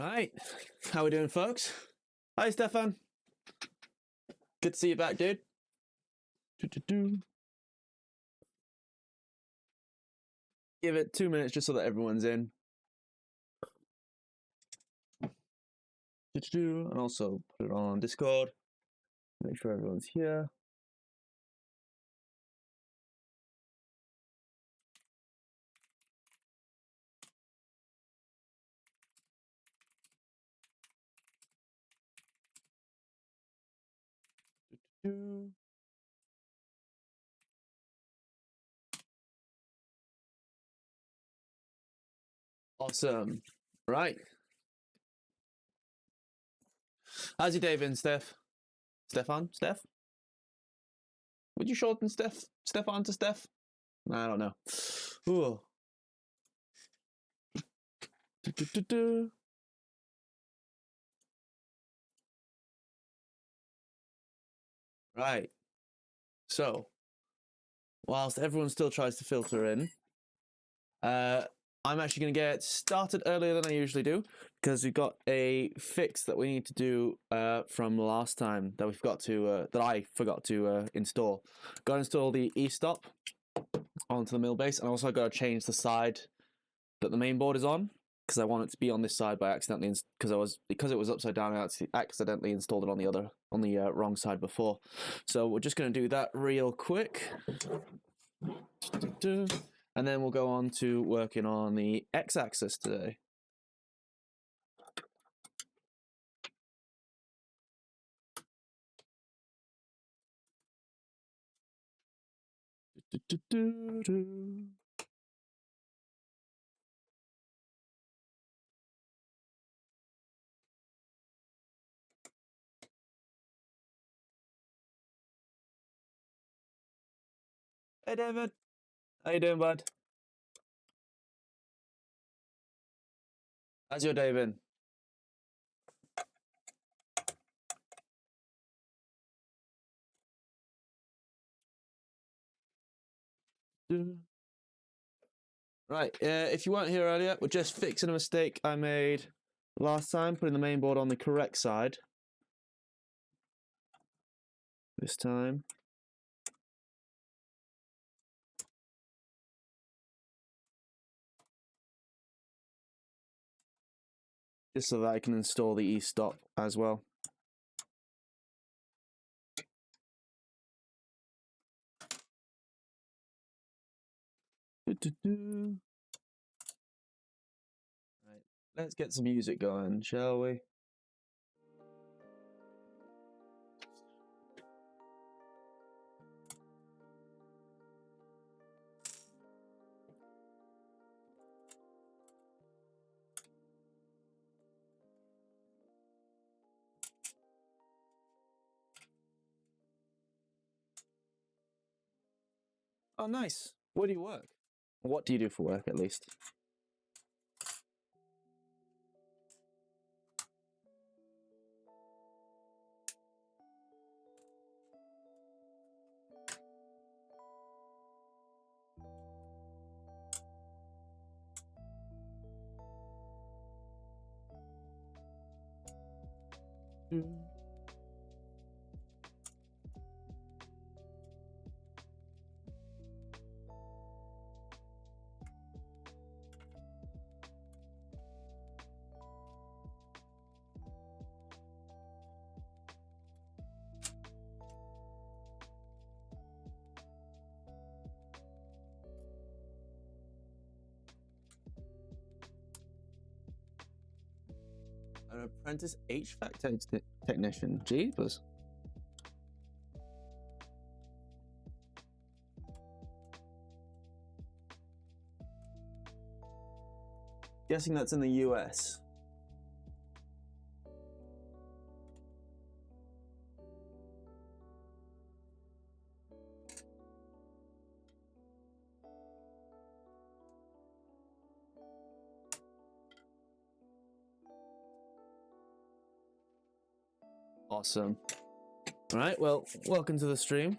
Right, how we doing, folks? Hi, Stefan. Good to see you back, dude. Give it 2 minutes just so that everyone's in. And also put it on Discord. Make sure everyone's here. Awesome. Right. How's your day been, Steph? Stefan? Steph? Would you shorten Stefan to Steph? I don't know. Ooh. Right. So, whilst everyone still tries to filter in, I'm actually going to get started earlier than I usually do because we've got a fix that we need to do from last time that I forgot to install. Got to install the e-stop onto the mill base, and also got to change the side that the main board is on because I want it to be on this side by accidentally because it was upside down. I accidentally installed it on the wrong side before. So we're just going to do that real quick. And then we'll go on to working on the x-axis today. Hey, David. How you doing, bud? How's your day been? Right, if you weren't here earlier, we're just fixing a mistake I made last time, putting the main board on the correct side. This time. Just so that I can install the e-stop as well. Right, let's get some music going, shall we? Oh, nice. Where do you work? What do you do for work, at least? An apprentice HVAC technician. Jeepers. Guessing that's in the US. Awesome. All right, well, welcome to the stream.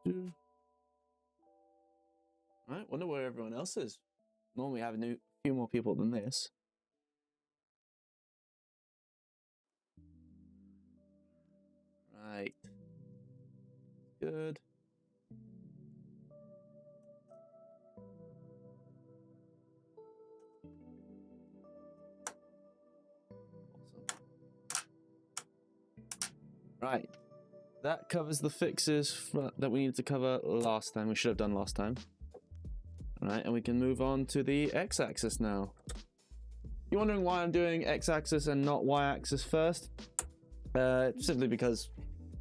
Right, wonder where everyone else is. Normally I have a few more people than this. Right. Good. Awesome. Right. That covers the fixes that we needed to cover last time. We should have done last time. Right, and we can move on to the x-axis now. You're wondering why I'm doing x-axis and not y-axis first? Simply because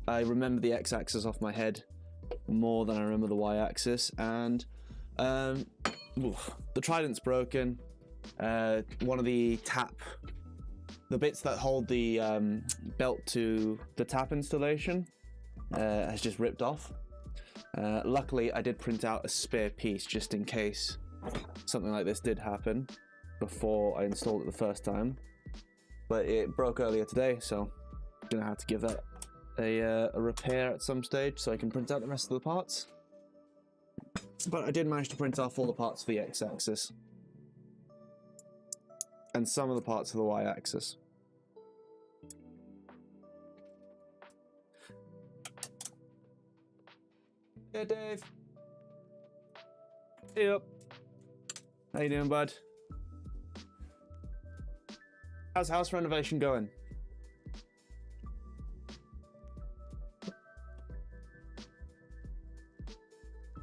I remember the x-axis off my head more than I remember the y-axis, and the trident's broken. One of the bits that hold the belt to the tap installation has just ripped off. Luckily, I did print out a spare piece just in case something like this did happen before I installed it the first time. But it broke earlier today, so I'm gonna have to give that a repair at some stage so I can print out the rest of the parts. But I did manage to print off all the parts for the x-axis and some of the parts for the y-axis. Yeah, Dave. Hey up. How you doing, bud? How's house renovation going?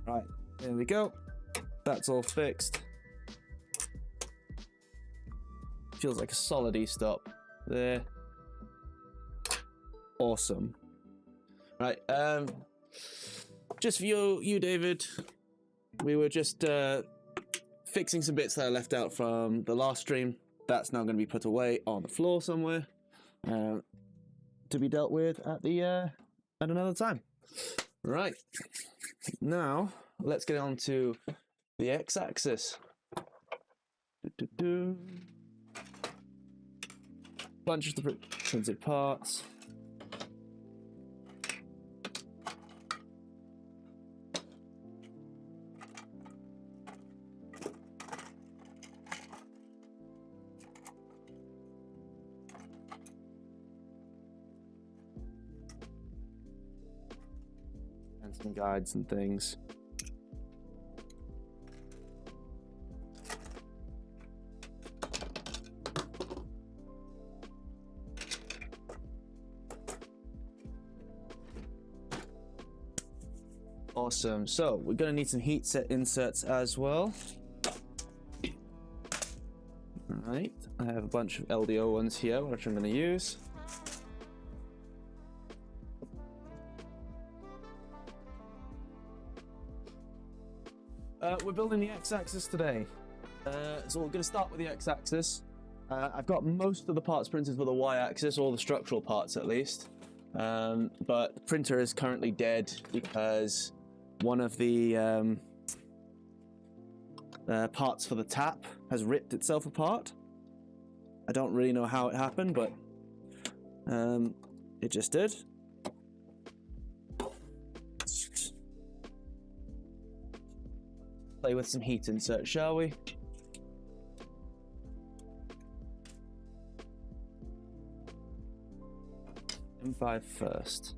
Right, there we go. That's all fixed. Feels like a solid E-stop. There. Awesome. Right, just for you, David, we were just fixing some bits that I left out from the last stream. That's now going to be put away on the floor somewhere to be dealt with at another time. Right, now let's get on to the x-axis. Bunch of the printed parts. And some guides and things. Awesome. So we're going to need some heat set inserts as well. Alright, I have a bunch of LDO ones here, which I'm going to use. We're building the x-axis today. So we're going to start with the x-axis. I've got most of the parts printed for the y-axis, all the structural parts at least. But the printer is currently dead because one of the parts for the tap has ripped itself apart. I don't really know how it happened, but it just did. Play with some heat inserts, shall we? M5 first.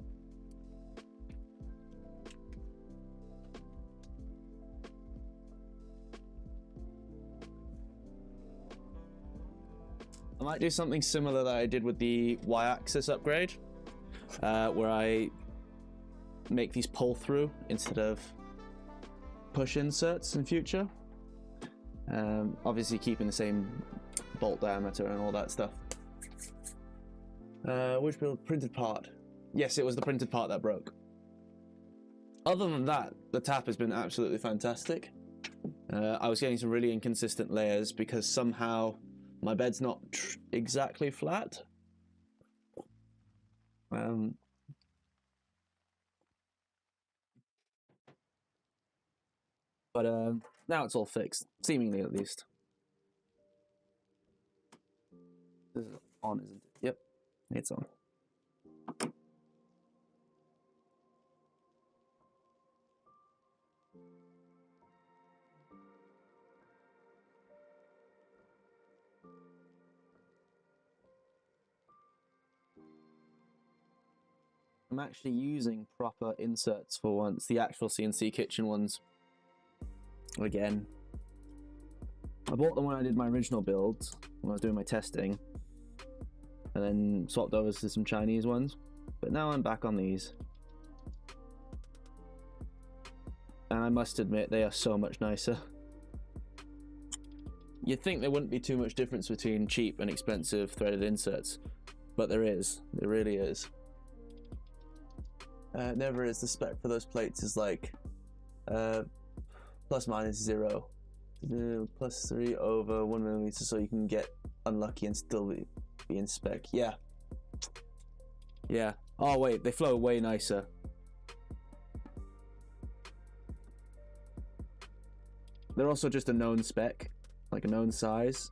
I might do something similar that I did with the y-axis upgrade, where I make these pull through instead of push inserts in future. Obviously keeping the same bolt diameter and all that stuff. Which printed part? Yes, it was the printed part that broke. Other than that, the tap has been absolutely fantastic. I was getting some really inconsistent layers because somehow my bed's not exactly flat. But now it's all fixed, seemingly at least. This is on, isn't it? Yep, it's on. I'm actually using proper inserts for once, the actual CNC kitchen ones. Again, I bought them when I did my original build, when I was doing my testing, and then swapped over to some Chinese ones, but now I'm back on these. And I must admit, they are so much nicer. You'd think there wouldn't be too much difference between cheap and expensive threaded inserts, but there is. There really is. Never is. The spec for those plates is like plus minus 0, plus 3 over 1 millimeter, so you can get unlucky and still be in spec. Yeah. Yeah. Oh wait, they flow way nicer. They're also just a known spec, like a known size.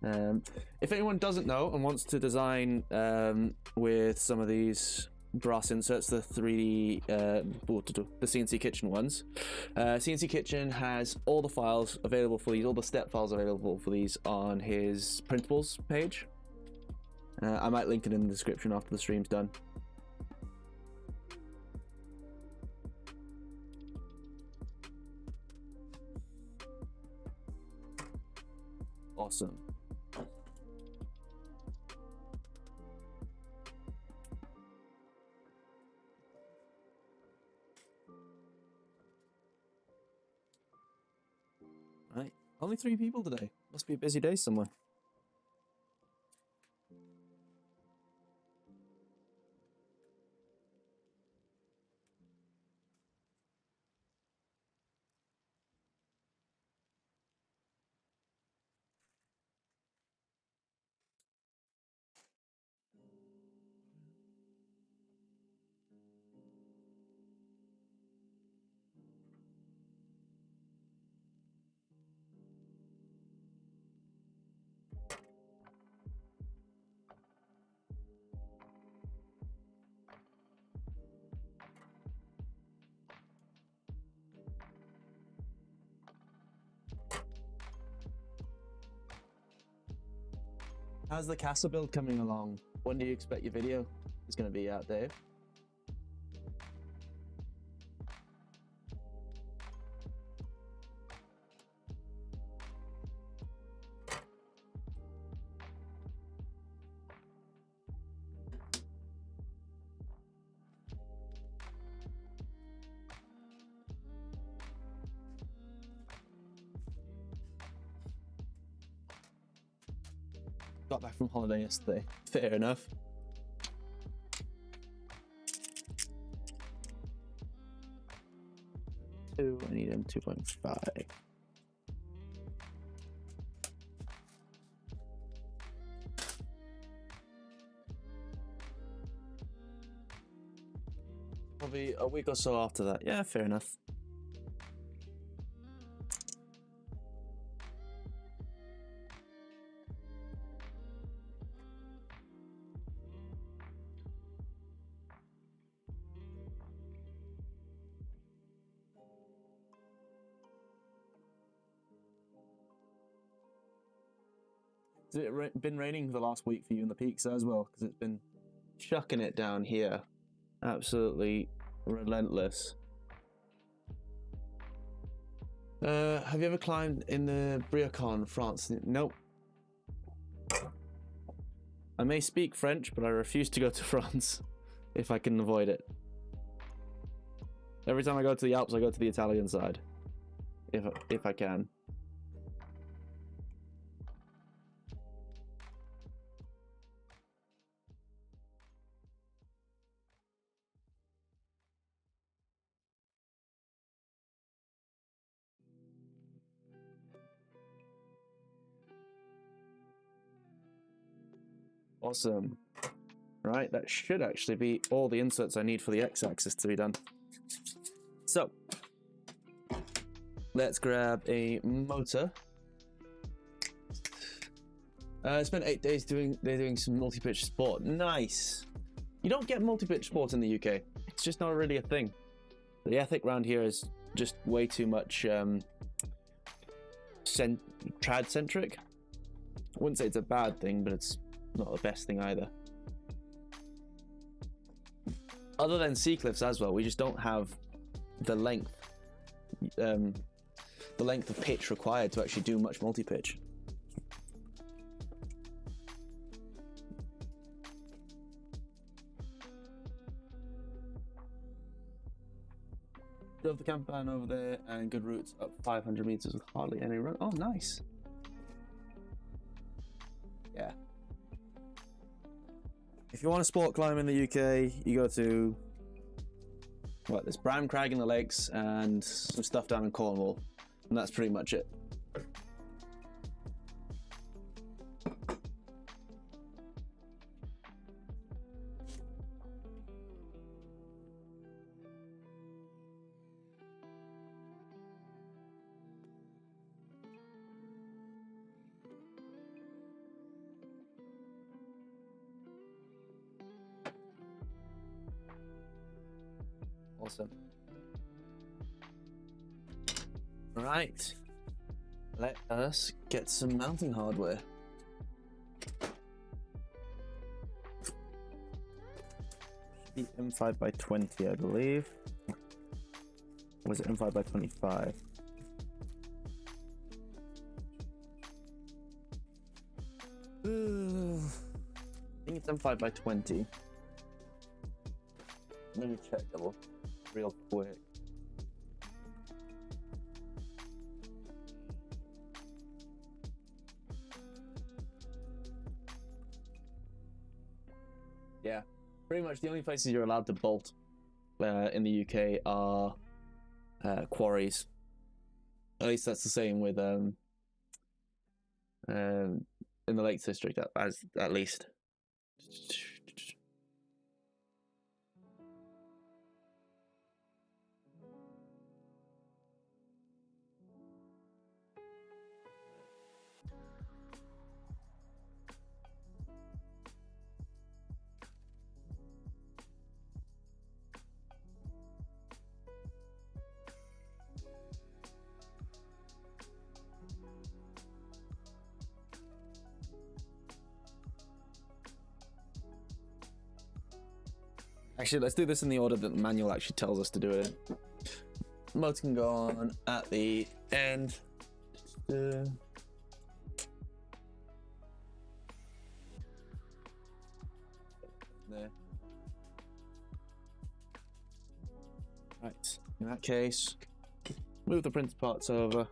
If anyone doesn't know and wants to design with some of these brass inserts, the 3D, the CNC Kitchen ones, CNC Kitchen has all the files available for these, all the step files available for these on his printables page. I might link it in the description after the stream's done. Awesome. Right, only 3 people today. Must be a busy day somewhere. How's the castle build coming along? When do you expect your video is going to be out, Dave? Got back from holiday yesterday. Fair enough. I need him 2.5. Probably a week or so after that. Yeah, fair enough. Has it been raining the last week for you in the peaks as well? Because it's been chucking it down here. Absolutely relentless. Have you ever climbed in the Briocon, France? Nope. I may speak French, but I refuse to go to France if I can avoid it. Every time I go to the Alps, I go to the Italian side, if I can. Awesome. Right, that should actually be all the inserts I need for the X-axis to be done. So, let's grab a motor. I spent 8 days doing some multi-pitch sport. Nice. You don't get multi-pitch sport in the UK. It's just not really a thing. The ethic around here is just way too much trad-centric. I wouldn't say it's a bad thing, but it's not the best thing either. other than sea cliffs as well, we just don't have the length of pitch required to actually do much multi-pitch. Drove the camper van over there and good routes up 500 meters with hardly any run. Oh, nice. Yeah. If you want to sport climb in the UK, you go to there's Bram Crag in the lakes and some stuff down in Cornwall, and that's pretty much it. Awesome. Right, let us get some mounting hardware. The M5x20, I believe. Or was it M5x25? I think it's M5x20. Let me check double real quick. Yeah, pretty much the only places you're allowed to bolt in the UK are quarries. At least that's the same with in the Lakes District, at least. Actually, let's do this in the order that the manual actually tells us to do it in. Motor can go on at the end. There. Right, in that case, move the printed parts over.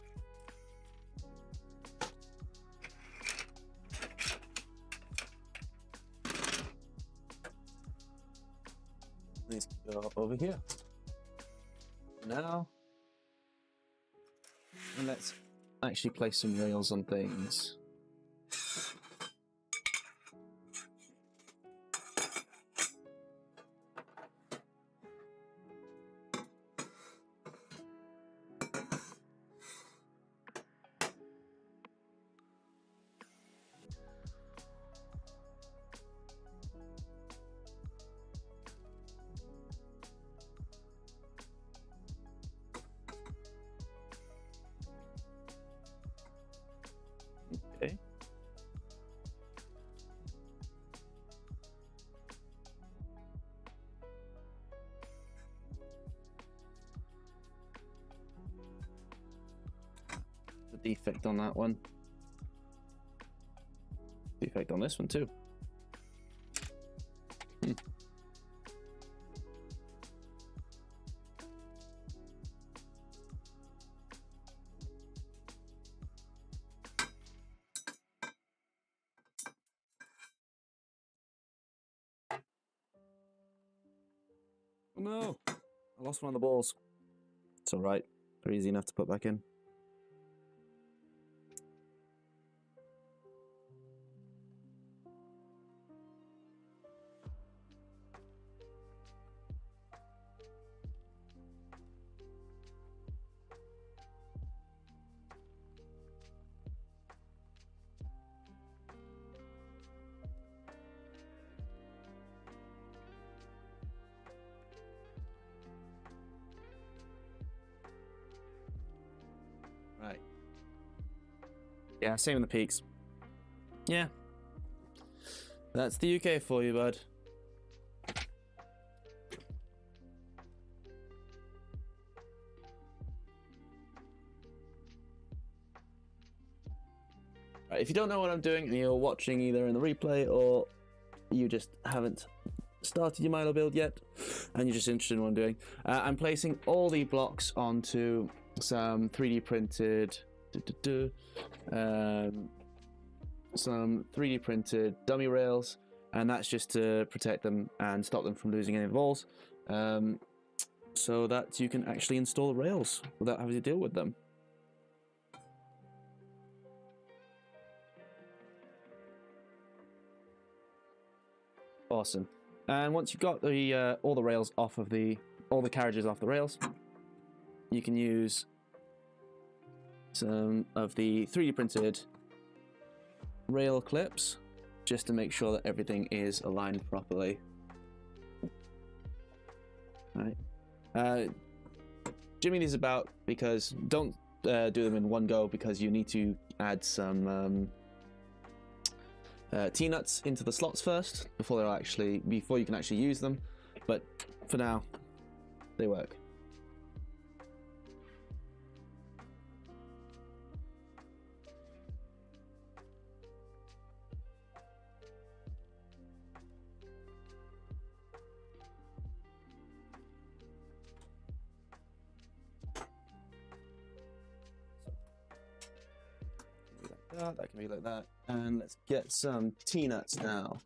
These go over here. Now, and let's actually place some rails on things. Okay. The defect on that one. Defect on this one too. Oh no, I lost one of the balls. It's alright, they're easy enough to put back in. Right. Yeah, same in the peaks. Yeah. That's the UK for you, bud. Right, if you don't know what I'm doing and you're watching either in the replay or you just haven't started your Milo build yet and you're just interested in what I'm doing, I'm placing all the blocks onto some 3D printed dummy rails, and that's just to protect them and stop them from losing any balls, so that you can actually install rails without having to deal with them. Awesome. And once you've got the all the rails off of all the carriages off the rails, you can use some of the 3D printed rail clips just to make sure that everything is aligned properly. Right. Jimmy these about, because don't do them in one go, because you need to add some T-nuts into the slots first before you can actually use them. But for now, they work. That can be like that. And let's get some T-nuts now.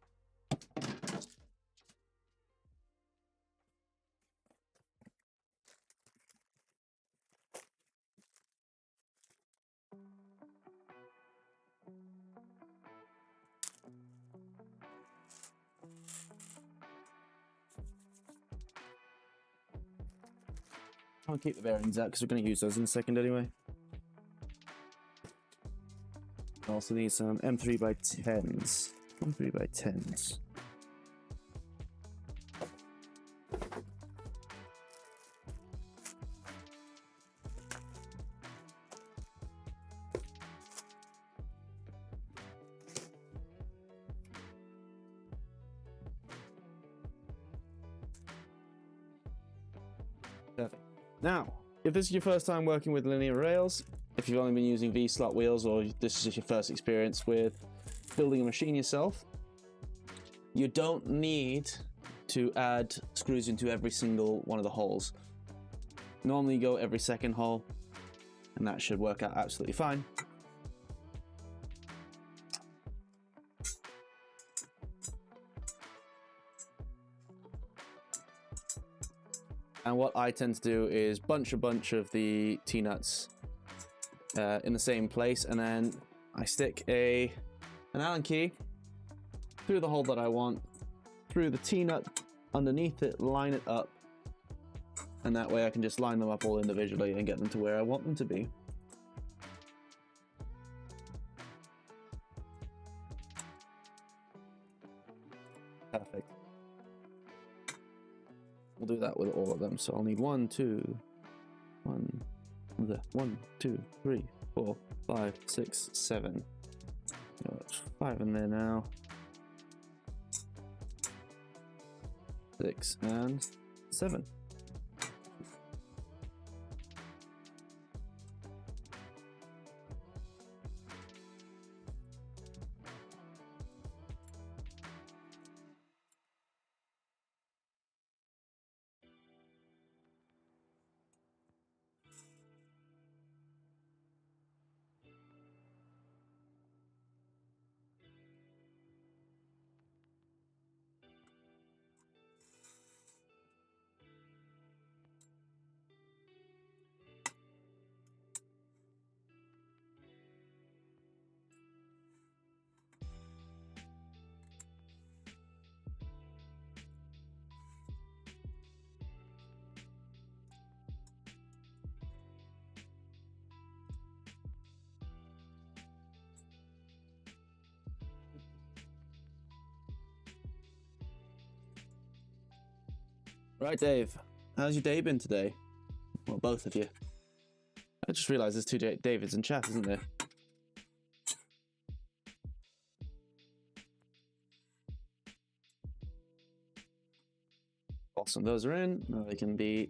I'll keep the bearings out because we're going to use those in a second anyway. Also need some M3x10s. M3x10s. Perfect. Now, if this is your first time working with linear rails, if you've only been using V-slot wheels, or this is just your first experience with building a machine yourself, you don't need to add screws into every single one of the holes. Normally you go every second hole, and that should work out absolutely fine. And what I tend to do is bunch a bunch of the T-nuts in the same place, and then I stick an Allen key through the hole that I want, through the T-nut underneath it, line it up, and that way I can just line them up all individually and get them to where I want them to be. Perfect. We'll do that with all of them. So I'll need 1, 2, 3, 4, 5, 6, 7. Got 5 in there now. 6 and 7. Right, Dave, how's your day been today? Well, both of you. I just realised there's 2 Davids in chat, isn't there? Awesome, those are in. Now they can be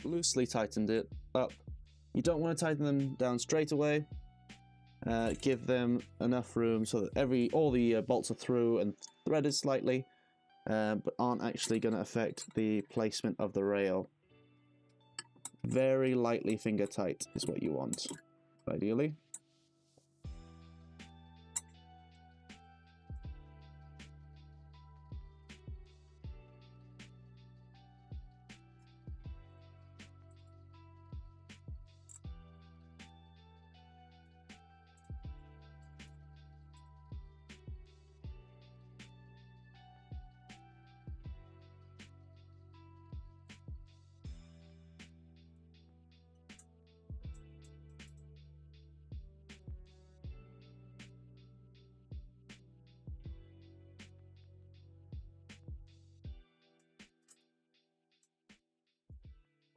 loosely tightened it up. You don't want to tighten them down straight away, Give them enough room so that all the bolts are through and threaded slightly, but aren't actually going to affect the placement of the rail. Very lightly finger tight is what you want, ideally.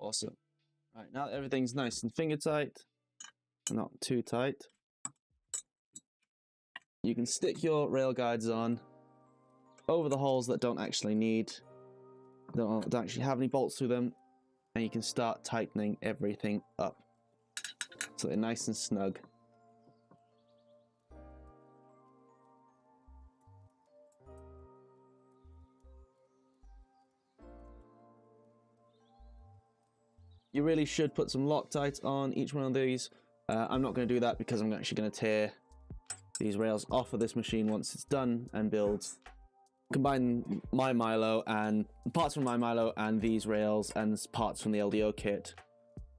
Awesome. Right, now that everything's nice and finger tight, not too tight, you can stick your rail guides on over the holes that don't actually have any bolts through them, and you can start tightening everything up so they're nice and snug. You really should put some Loctite on each one of these. I'm not going to do that because I'm actually going to tear these rails off of this machine once it's done and combine my Milo and parts from my Milo and these rails and parts from the LDO kit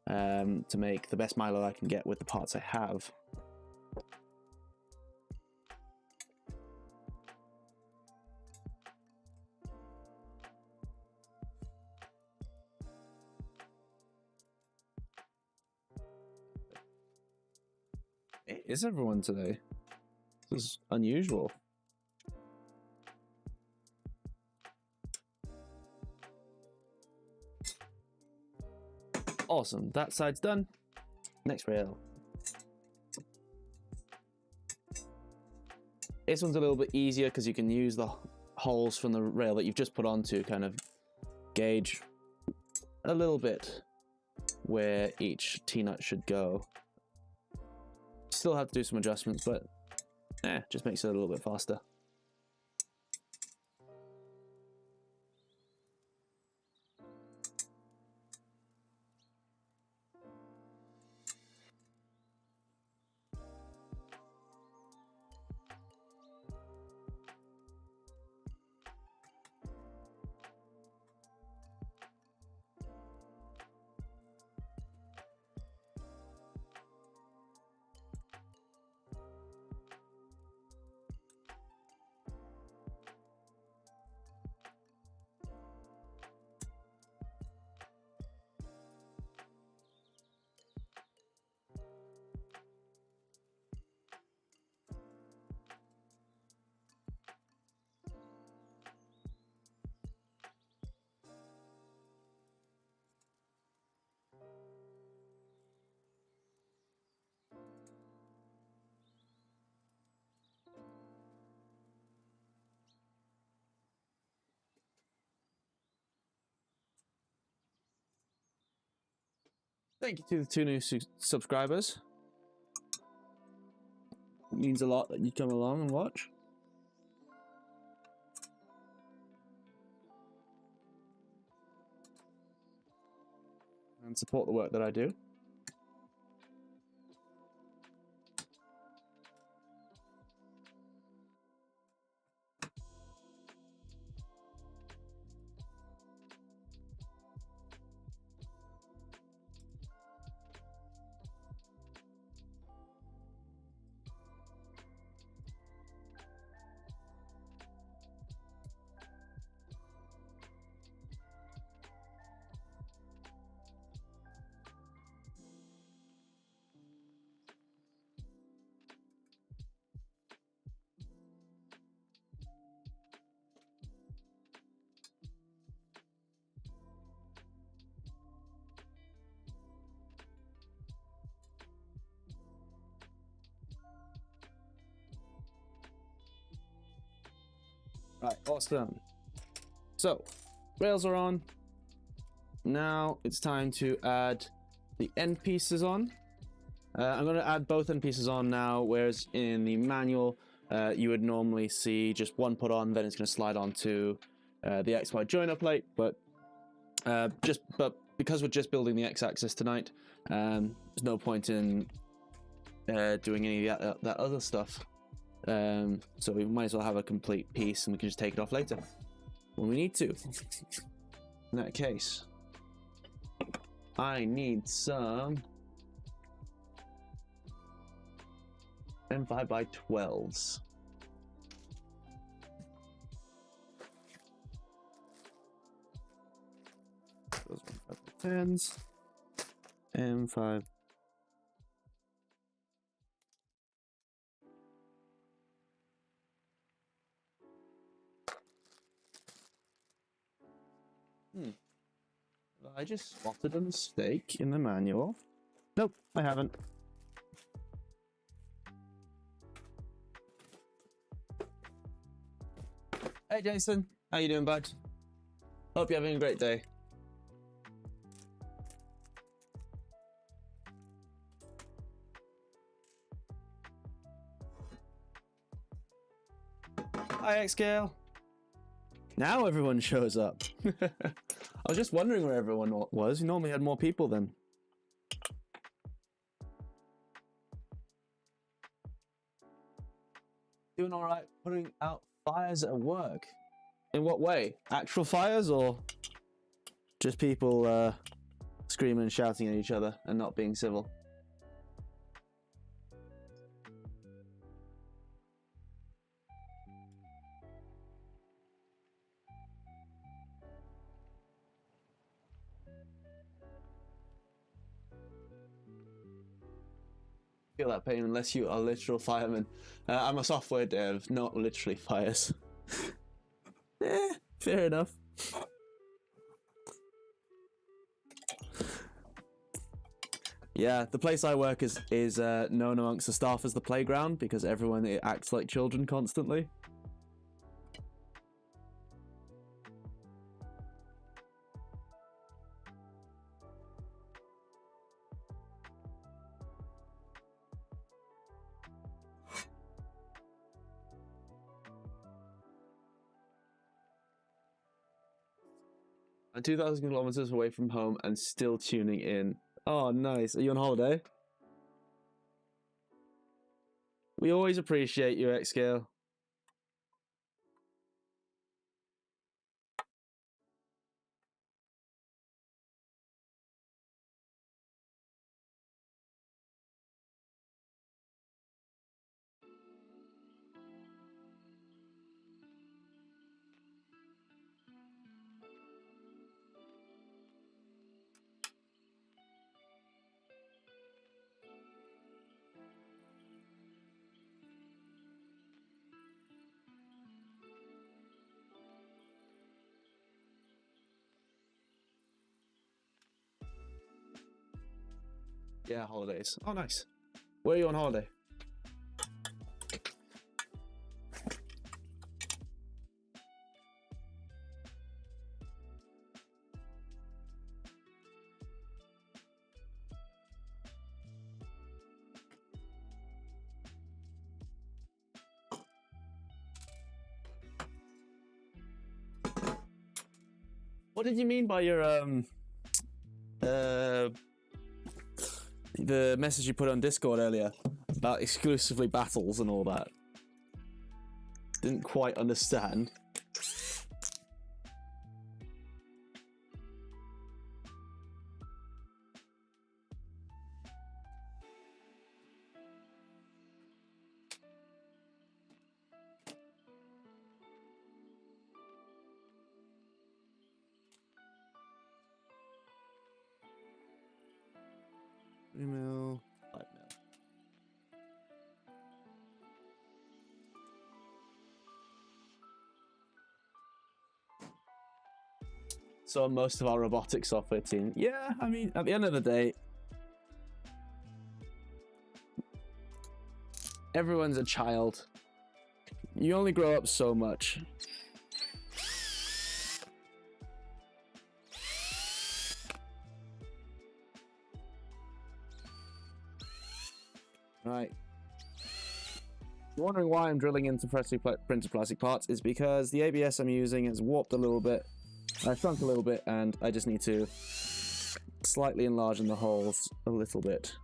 to make the best Milo I can get with the parts I have. Is everyone today? This is unusual. Awesome, that side's done. Next rail. This one's a little bit easier because you can use the holes from the rail that you've just put on to kind of gauge a little bit where each T-nut should go. Still have to do some adjustments, but just makes it a little bit faster. Thank you to the 2 new subscribers. It means a lot that you come along and watch. And support the work that I do. Right, awesome. So, rails are on. Now it's time to add the end pieces on. I'm going to add both end pieces on now, whereas in the manual, you would normally see just one put on, then it's going to slide onto the XY joiner plate. But because we're just building the X-axis tonight, there's no point in doing any of that other stuff. So we might as well have a complete piece, and we can just take it off later when we need to. In that case, I need some M5x12s. Those 1.5x10s. M5. I just spotted a mistake in the manual. Nope, I haven't. Hey Jason, how you doing, bud? Hope you're having a great day. Hi Xscale. Now everyone shows up. I was just wondering where everyone was. You normally had more people then. Doing all right, putting out fires at work. In what way? Actual fires, or just people screaming and shouting at each other and not being civil? Feel that pain unless you are a literal fireman. I'm a software dev, not literally fires. Fair enough. Yeah, the place I work is known amongst the staff as the playground because everyone acts like children constantly. I'm 2,000 kilometers away from home and still tuning in. Oh, nice. Are you on holiday? We always appreciate you, Xscale. Yeah, holidays. Oh, nice. Where are you on holiday? What did you mean by your the message you put on Discord earlier about exclusively battles and all that? Didn't quite understand. Email 5 mil. So most of our robotic software team. Yeah, I mean, at the end of the day, everyone's a child. You only grow up so much. Right. You're wondering why I'm drilling into freshly printed plastic parts is because the ABS I'm using has warped a little bit, shrunk a little bit, and I just need to slightly enlarge in the holes a little bit.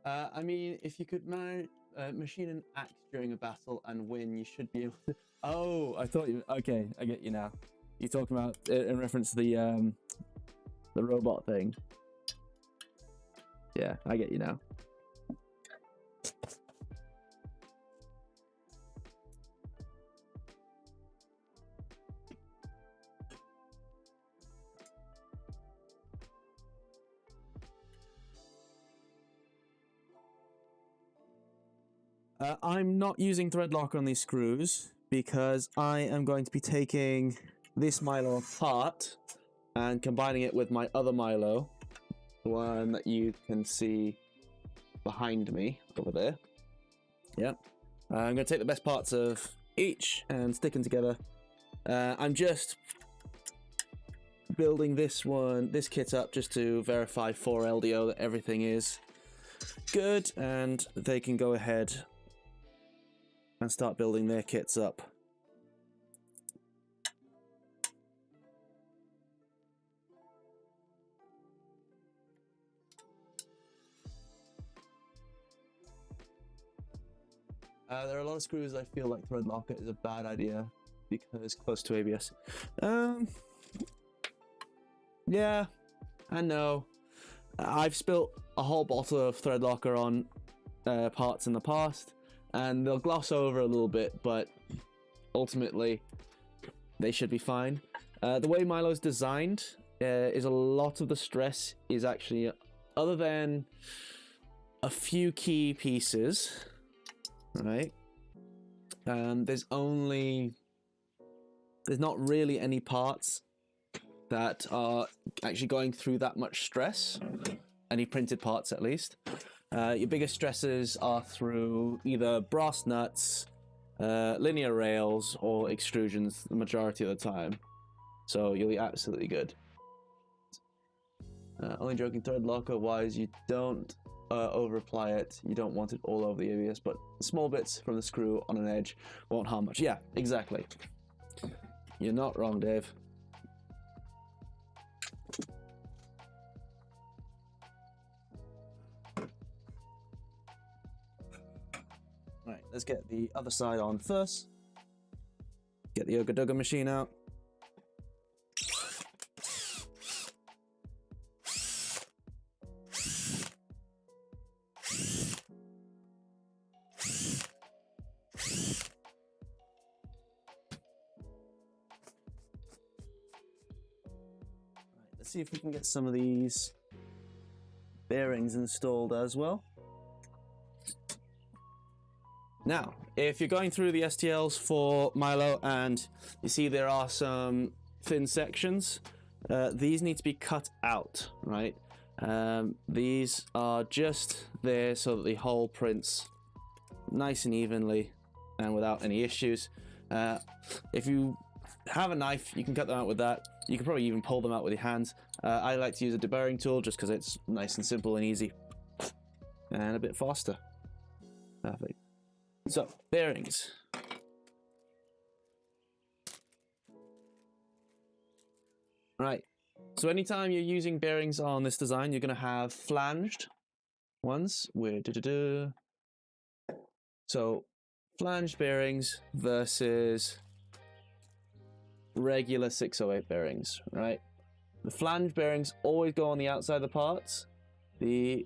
I mean, if you could machine an axe during a battle and win, you should be able to... Oh, I thought you... Okay, I get you now. You're talking about in reference to the robot thing. Yeah, I get you now. I'm not using thread locker on these screws because I am going to be taking this Milo apart and combining it with my other Milo, the one that you can see behind me over there. Yep. I'm going to take the best parts of each and stick them together. I'm just building this kit up just to verify for LDO that everything is good, and they can go ahead and start building their kits up. There are a lot of screws I feel like thread locker is a bad idea because it's close to ABS. Yeah, I know. I've spilt a whole bottle of thread locker on parts in the past, and they'll gloss over a little bit, but ultimately they should be fine. The way Milo's designed is a lot of the stress is actually, other than a few key pieces, right? There's not really any parts that are actually going through that much stress, any printed parts at least. Your biggest stresses are through either brass nuts, linear rails, or extrusions the majority of the time. So you'll be absolutely good. Only joking, thread locker wise, you don't over apply it. You don't want it all over the ABS, but small bits from the screw on an edge won't harm much. Yeah, exactly. You're not wrong, Dave. Right, let's get the other side on first. Get the Yoga Dugger machine out. Right, let's see if we can get some of these bearings installed as well. Now, if you're going through the STLs for Milo and you see there are some thin sections, these need to be cut out, right? These are just there so that the hole prints nice and evenly and without any issues. If you have a knife, you can cut them out with that. You can probably even pull them out with your hands. I like to use a deburring tool just because it's nice and simple and easy and a bit faster. Perfect. So, bearings. Right. So anytime you're using bearings on this design, you're going to have flanged ones. So, flanged bearings versus regular 608 bearings, right? The flanged bearings always go on the outside of the parts. The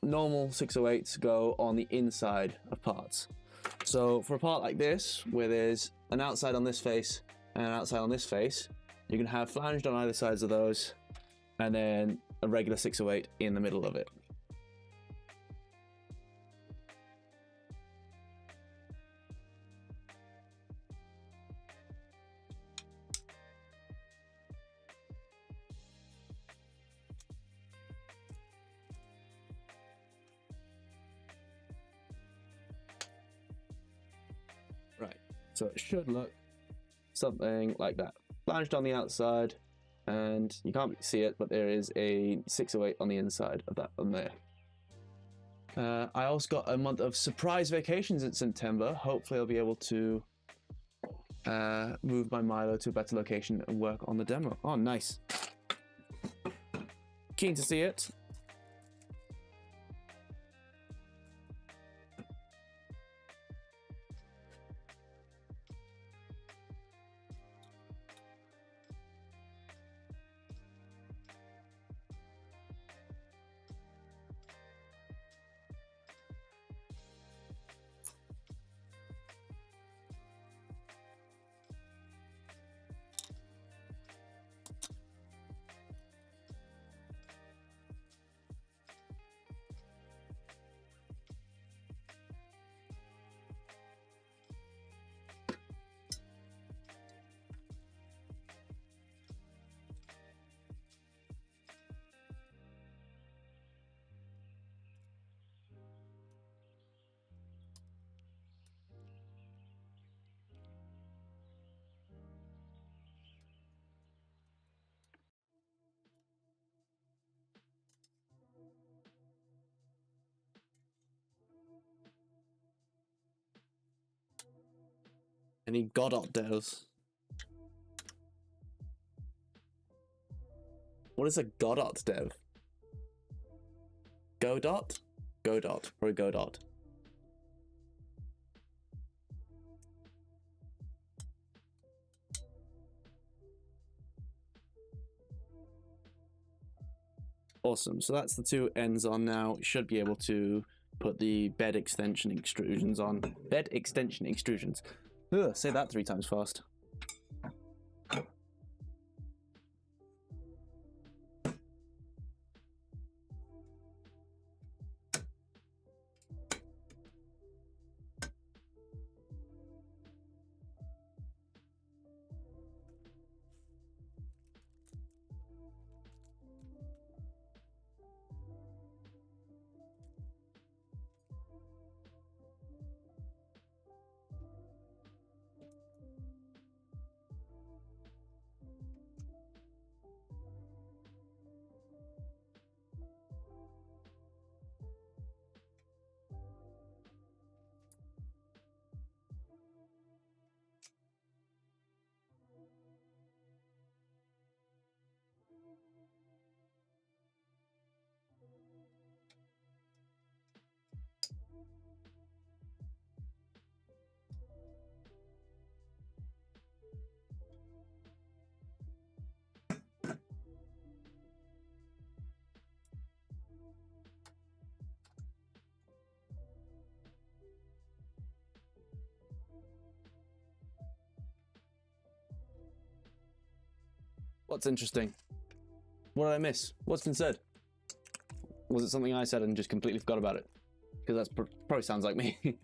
normal 608s go on the inside of parts. So for a part like this, where there's an outside on this face and an outside on this face, you can have flanged on either sides of those, and then a regular 608 in the middle of it. So it should look something like that. Flanged on the outside, and you can't see it, but there is a 608 on the inside of that on there. I also got a month of surprise vacations in September. Hopefully I'll be able to move my Milo to a better location and work on the demo. Oh, nice. Keen to see it. Any Godot devs? What is a Godot dev? Godot? Godot. Probably Godot. Awesome. So that's the two ends on now. Should be able to put the bed extension extrusions on. Bed extension extrusions. Ugh, say that 3 times fast. What's interesting? What did I miss? What's been said? Was it something I said and just completely forgot about it? Because that's probably sounds like me.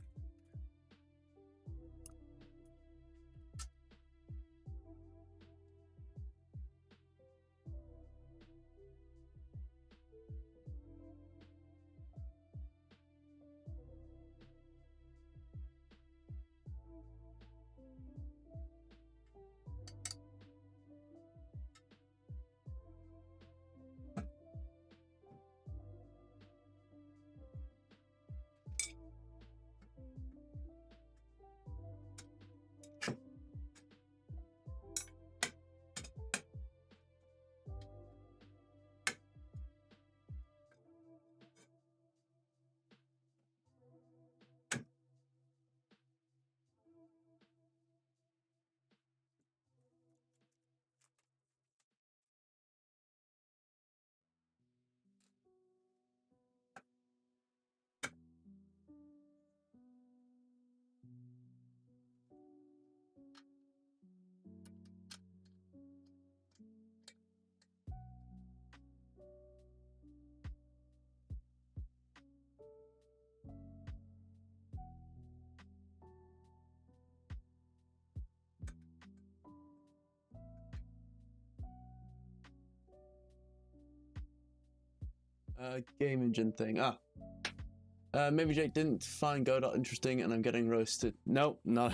Game engine thing. Maybe Jake didn't find Godot interesting and I'm getting roasted. Nope, not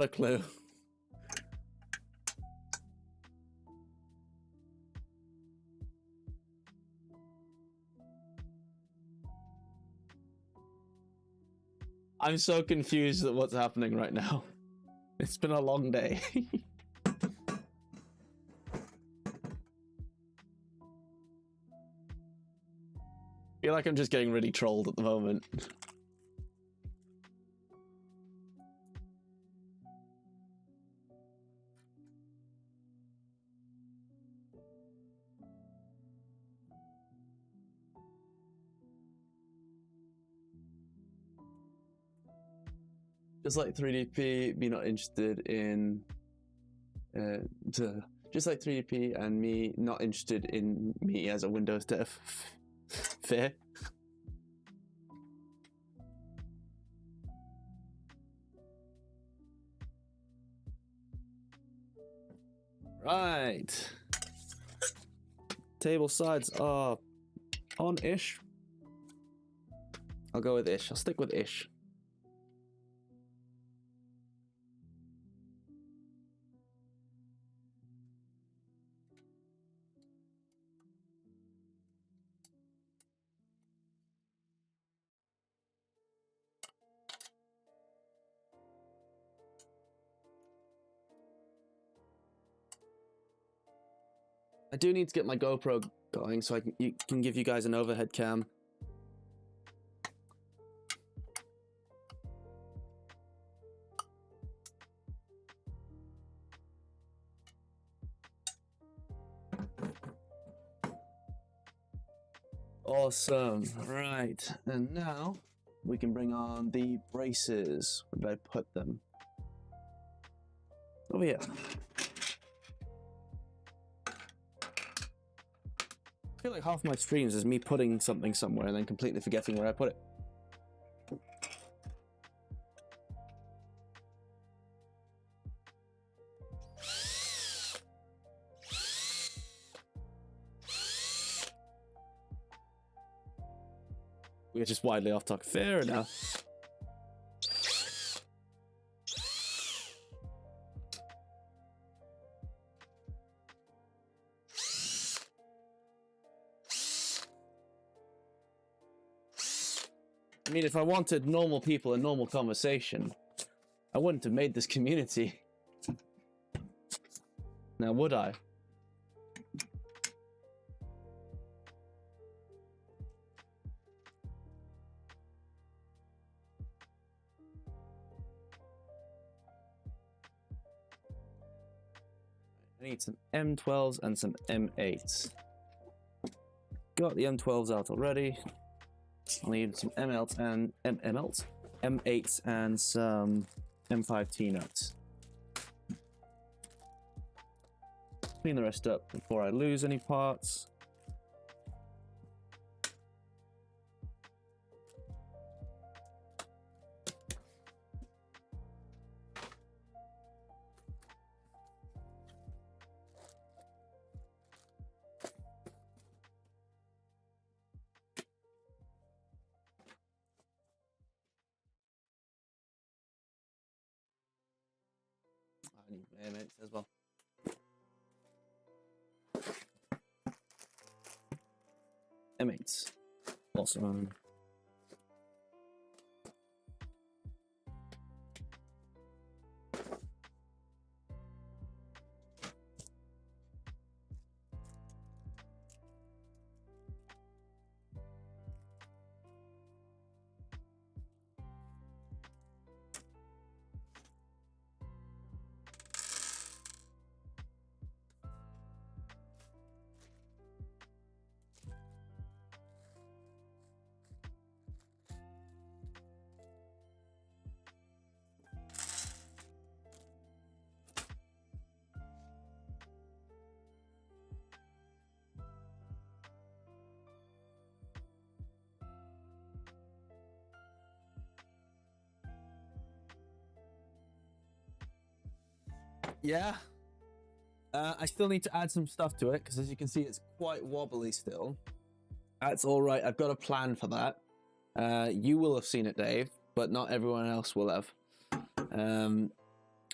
a clue. I'm so confused at what's happening right now. It's been a long day. I feel like I'm just getting really trolled at the moment. Just like 3DP, me not interested in just like 3DP and me not interested in me as a Windows dev. Fair. Right. Table sides are on-ish. I'll go with ish. I'll stick with ish. I do need to get my GoPro going so I can give you guys an overhead cam. Awesome. Right. And now we can bring on the braces. Where did I put them? Over here. I feel like half my streams is me putting something somewhere and then completely forgetting where I put it. We're just widely off topic. Fair enough. I mean, if I wanted normal people and normal conversation, I wouldn't have made this community. Now, would I? I need some M12s and some M8s. Got the M12s out already. I'll need some M8s and some M5 T-nuts. Clean the rest up before I lose any parts. I need M8s as well. M8s. Awesome. Yeah. I still need to add some stuff to it because, as you can see, it's quite wobbly still. That's all right. I've got a plan for that. You will have seen it, Dave, but not everyone else will have. And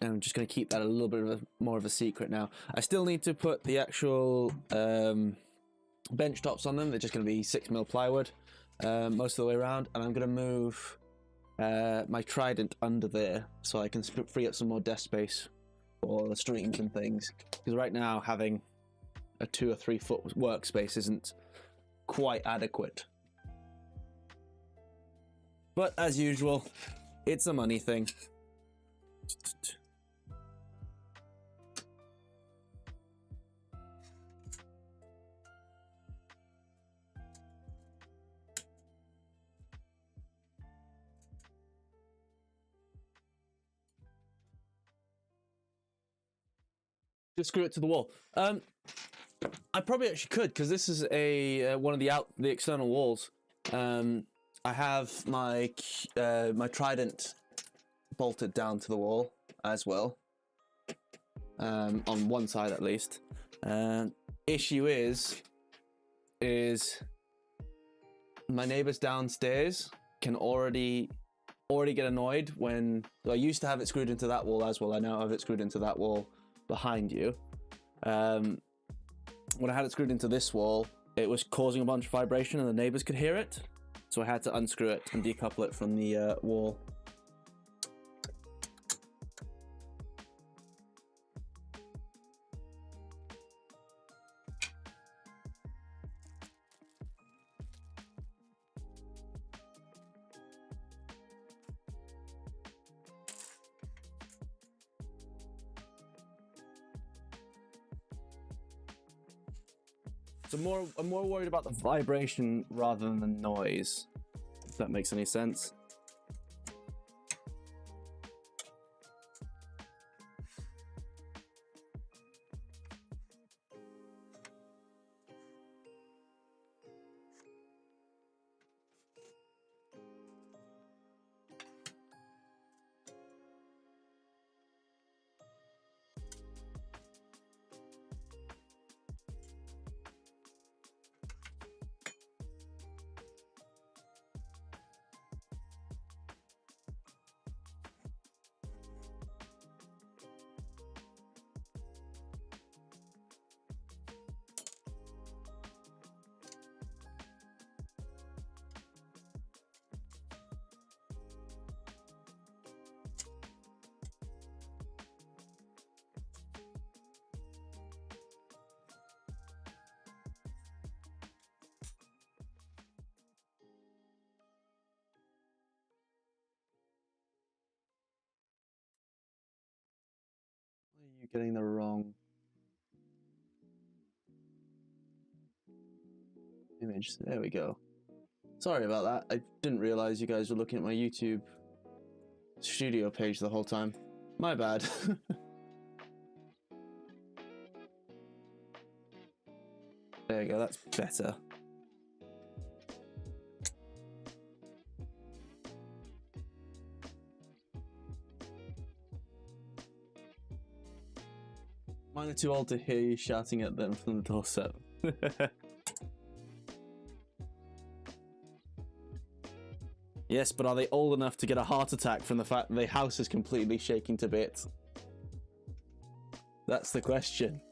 I'm just going to keep that a little bit more of a secret now. I still need to put the actual bench tops on them. They're just going to be 6mm plywood most of the way around, and I'm going to move my trident under there so I can free up some more desk space for the streams and things. Because right now having a 2 or 3 foot workspace isn't quite adequate. But as usual, it's a money thing. Just screw it to the wall. I probably actually could, because this is a one of the external walls. I have my my trident bolted down to the wall as well, on one side at least. Issue is my neighbors downstairs can already get annoyed when I used to have it screwed into that wall as well. I now have it screwed into that wall behind you. When I had it screwed into this wall, it was causing a bunch of vibration and the neighbors could hear it. So I had to unscrew it and decouple it from the wall. So I'm more worried about the vibration rather than the noise, if that makes any sense. You're getting the wrong image. There we go. Sorry about that. I didn't realize you guys were looking at my YouTube studio page the whole time. My bad. There you go, that's better. Mine are too old to hear you shouting at them from the doorstep. Yes, but are they old enough to get a heart attack from the fact that their house is completely shaking to bits? That's the question.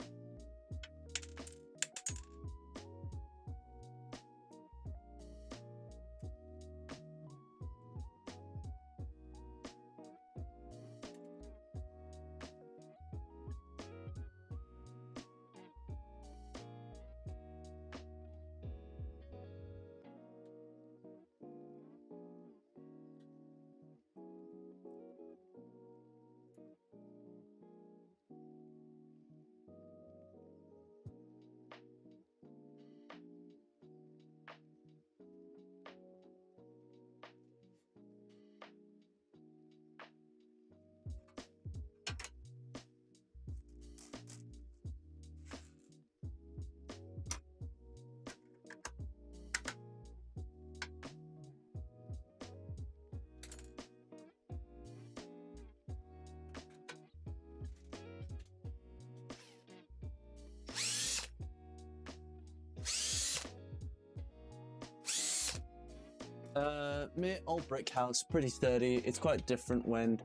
My old brick house, pretty sturdy. It's quite different when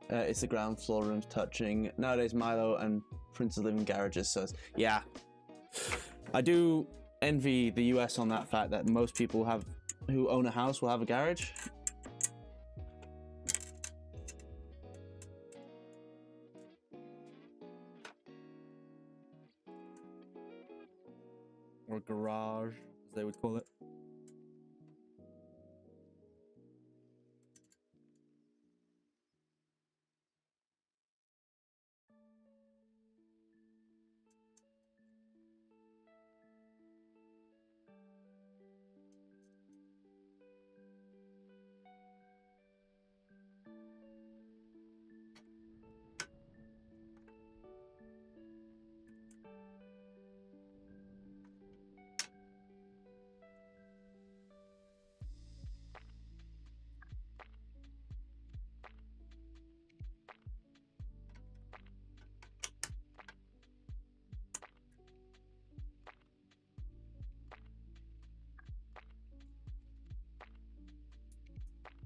it's the ground floor rooms touching. Nowadays, Milo and Prince's live in garages, so yeah. I do envy the US on that fact that most people who own a house will have a garage. Or garage, as they would call it.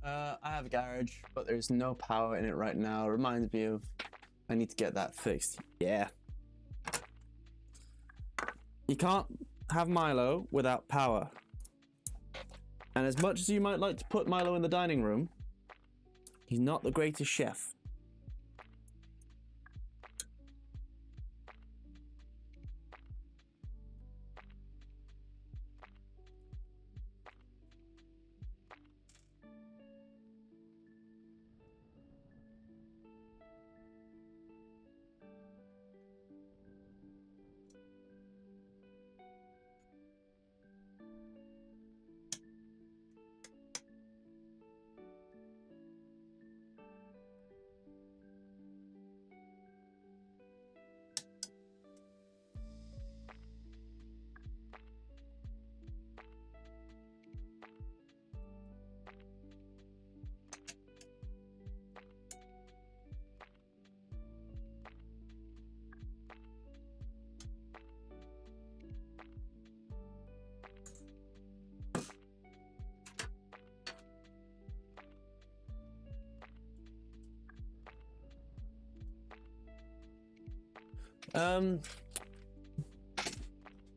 I have a garage, but there's no power in it right now. It reminds me of I need to get that fixed. Yeah. You can't have Milo without power. And as much as you might like to put Milo in the dining room, he's not the greatest chef.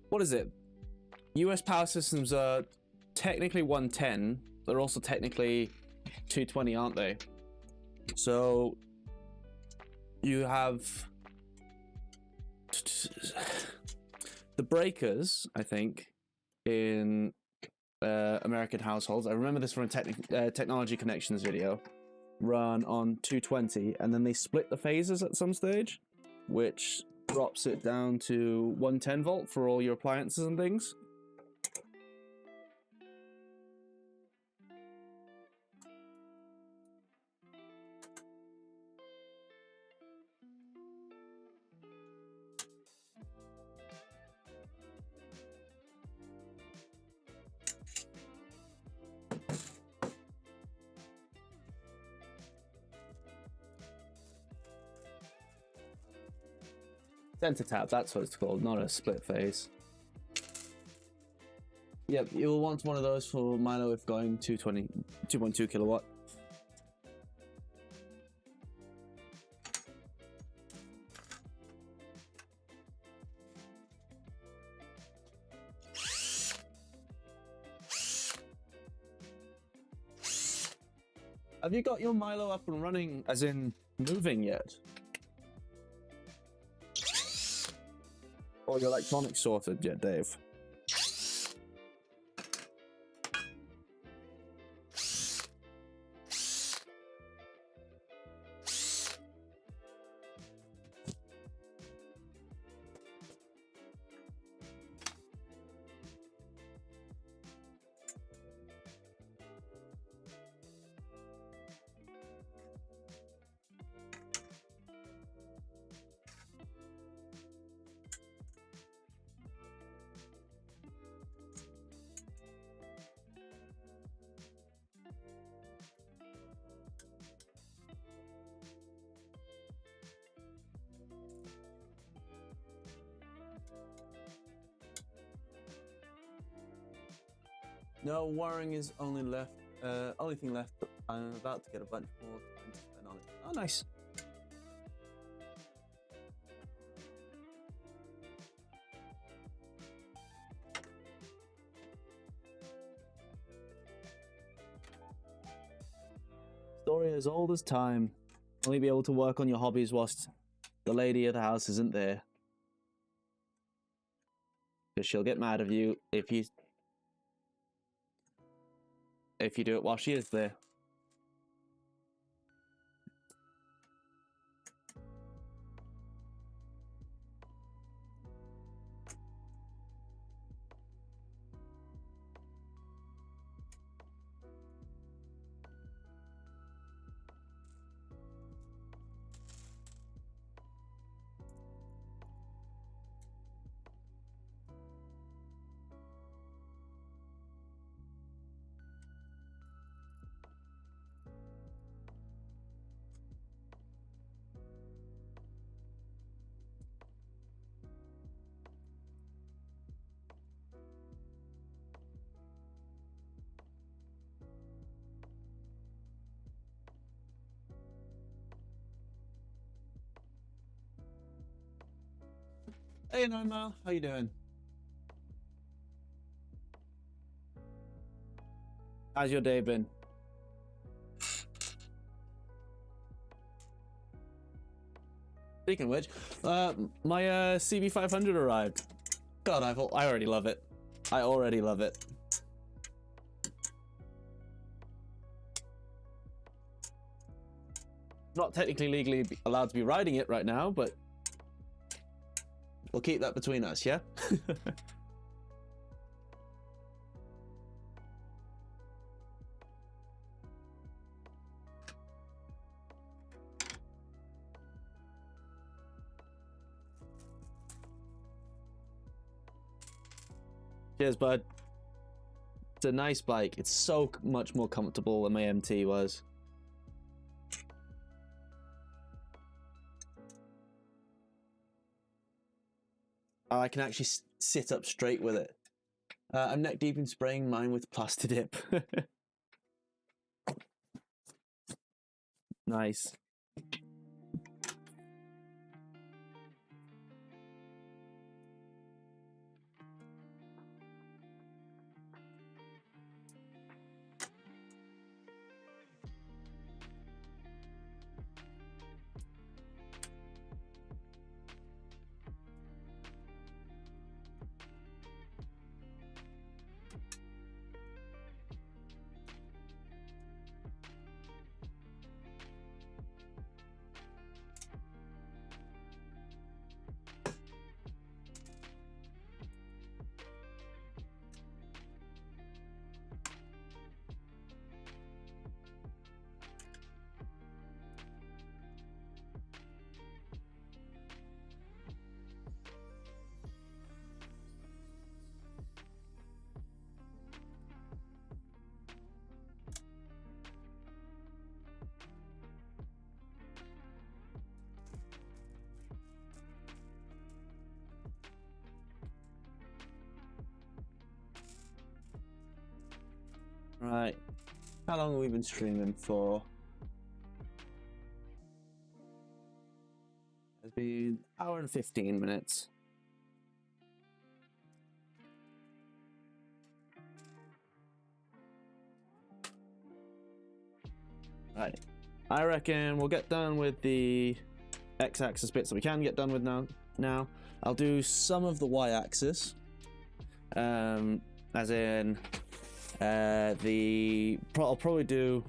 What is it? US power systems are technically 110. They're also technically 220, aren't they? So you have the breakers, I think, in American households. I remember this from a Technology Connections video. Run on 220, and then they split the phases at some stage, which drops it down to 110 volt for all your appliances and things. Center tap, that's what it's called, not a split phase. Yep, you'll want one of those for Milo if going 2.2 kilowatt. Have you got your Milo up and running, as in moving yet? Or your electronics sorted yet, Dave? No, wiring is only left Only thing left, I'm about to get a bunch more time to spend on it. Oh, nice. Story as old as time. Only be able to work on your hobbies whilst the lady of the house isn't there. Because she'll get mad at you if you do it while she is there. Hey, Milo, how you doing? How's your day been? Speaking of which, my CB500 arrived. God, I already love it. I already love it. Not technically legally allowed to be riding it right now, but we'll keep that between us, yeah? Cheers, bud. It's a nice bike. It's so much more comfortable than my MT was. I can actually sit up straight with it. I'm neck deep in spraying mine with plaster dip. Nice. Right. How long have we been streaming for? It's been an hour and 15 minutes. Right. I reckon we'll get done with the X-axis bits that we can get done with now. I'll do some of the Y-axis. As in I'll probably do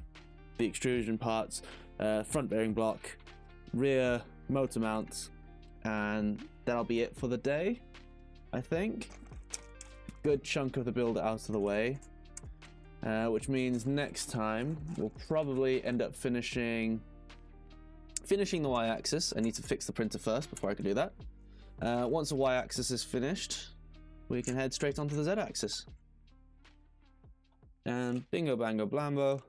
the extrusion parts, front bearing block, rear motor mounts, and that'll be it for the day, I think. Good chunk of the build out of the way, which means next time we'll probably end up finishing the Y-axis. I need to fix the printer first before I can do that. Once the Y-axis is finished, we can head straight onto the Z-axis. And bingo bango blambo,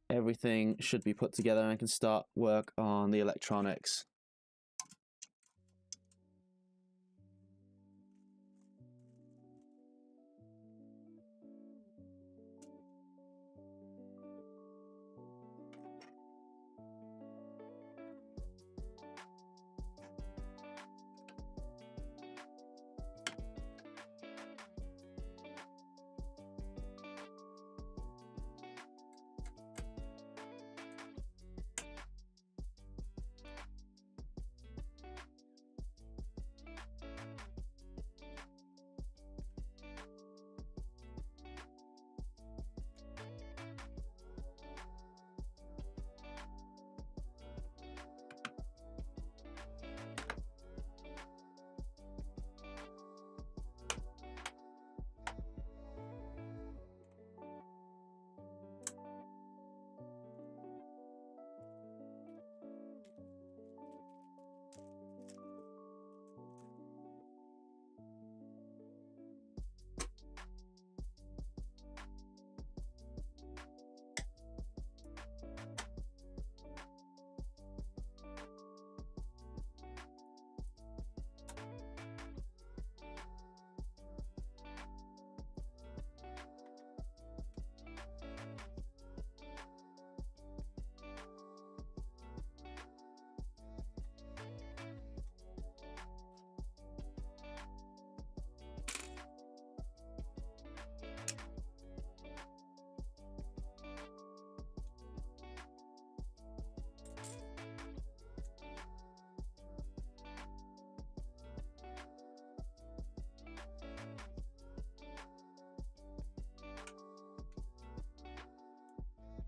everything should be put together and I can start work on the electronics.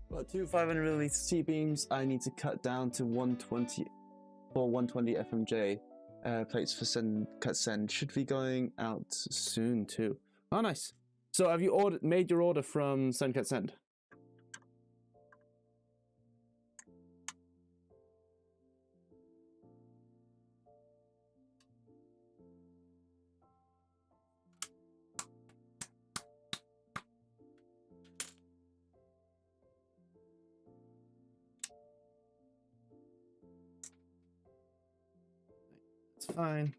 Got two 500mm C-beams. I need to cut down to 120 for 120 FMJ. Plates for cut send should be going out soon too. Oh, nice. So have you made your order from send cut send? It's fine.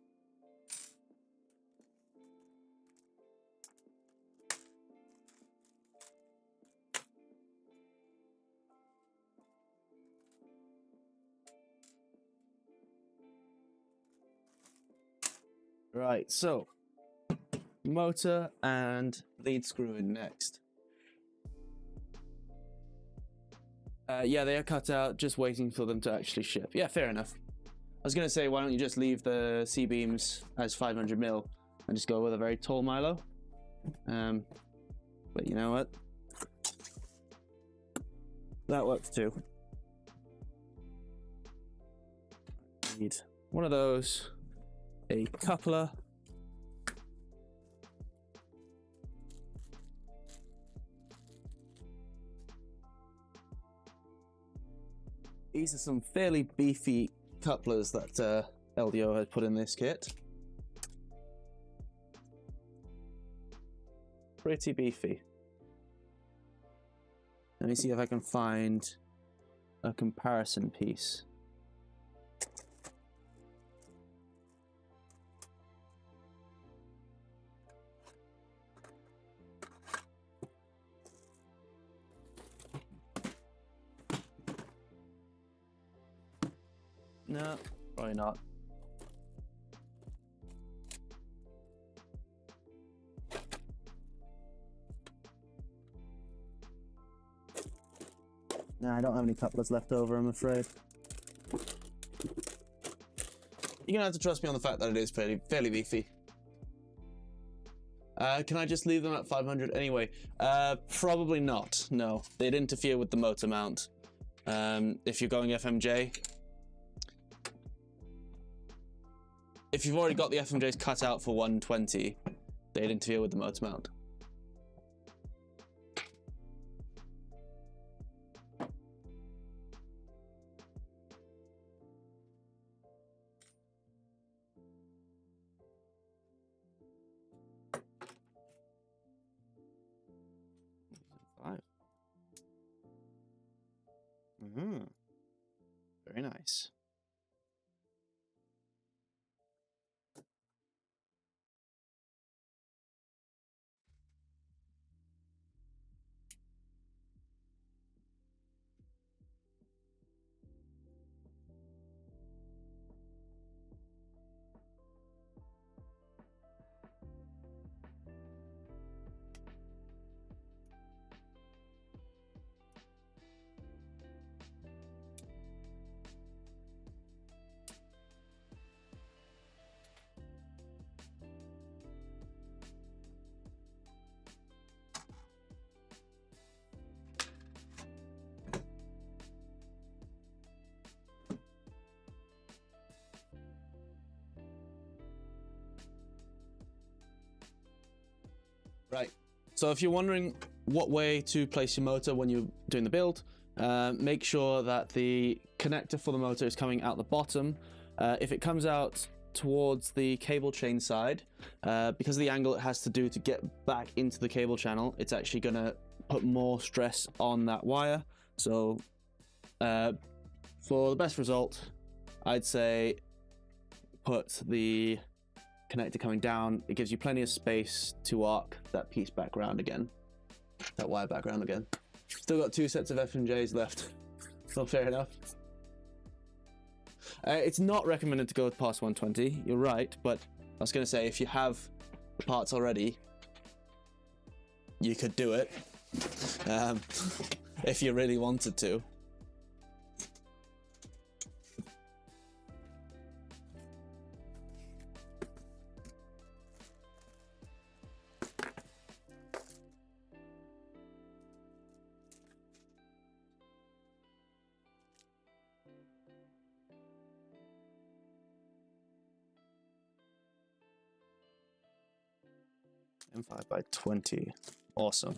Right, so motor and lead screw in next. Yeah, they are cut out, just waiting for them to actually ship. Yeah, fair enough. I was gonna say, why don't you just leave the C-beams as 500mm and just go with a very tall Milo? But you know what? That works too. Need one of those, a coupler, these are some fairly beefy couplers that LDO has put in this kit. Pretty beefy. Let me see if I can find a comparison piece. No, probably not. No, I don't have any couplers left over, I'm afraid. You're gonna have to trust me on the fact that it is fairly beefy. Can I just leave them at 500 anyway? Probably not, no. They'd interfere with the motor mount. If you're going FMJ. If you've already got the FMJs cut out for 120, they'd interfere with the motor mount. Very nice. Right, so if you're wondering what way to place your motor when you're doing the build, make sure that the connector for the motor is coming out the bottom. If it comes out towards the cable chain side, because of the angle it has to do to get back into the cable channel, it's actually going to put more stress on that wire. So for the best result, I'd say put the connector coming down. It gives you plenty of space to arc that piece back around again, that wire back around again. Still got two sets of FMJs left, so fair enough. It's not recommended to go past 120, you're right, but I was going to say, if you have the parts already, you could do it, if you really wanted to. M5 by 20. Awesome.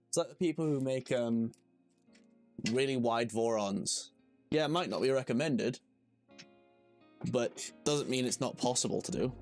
It's like the people who make really wide vorons. Yeah, it might not be recommended, but doesn't mean it's not possible to do.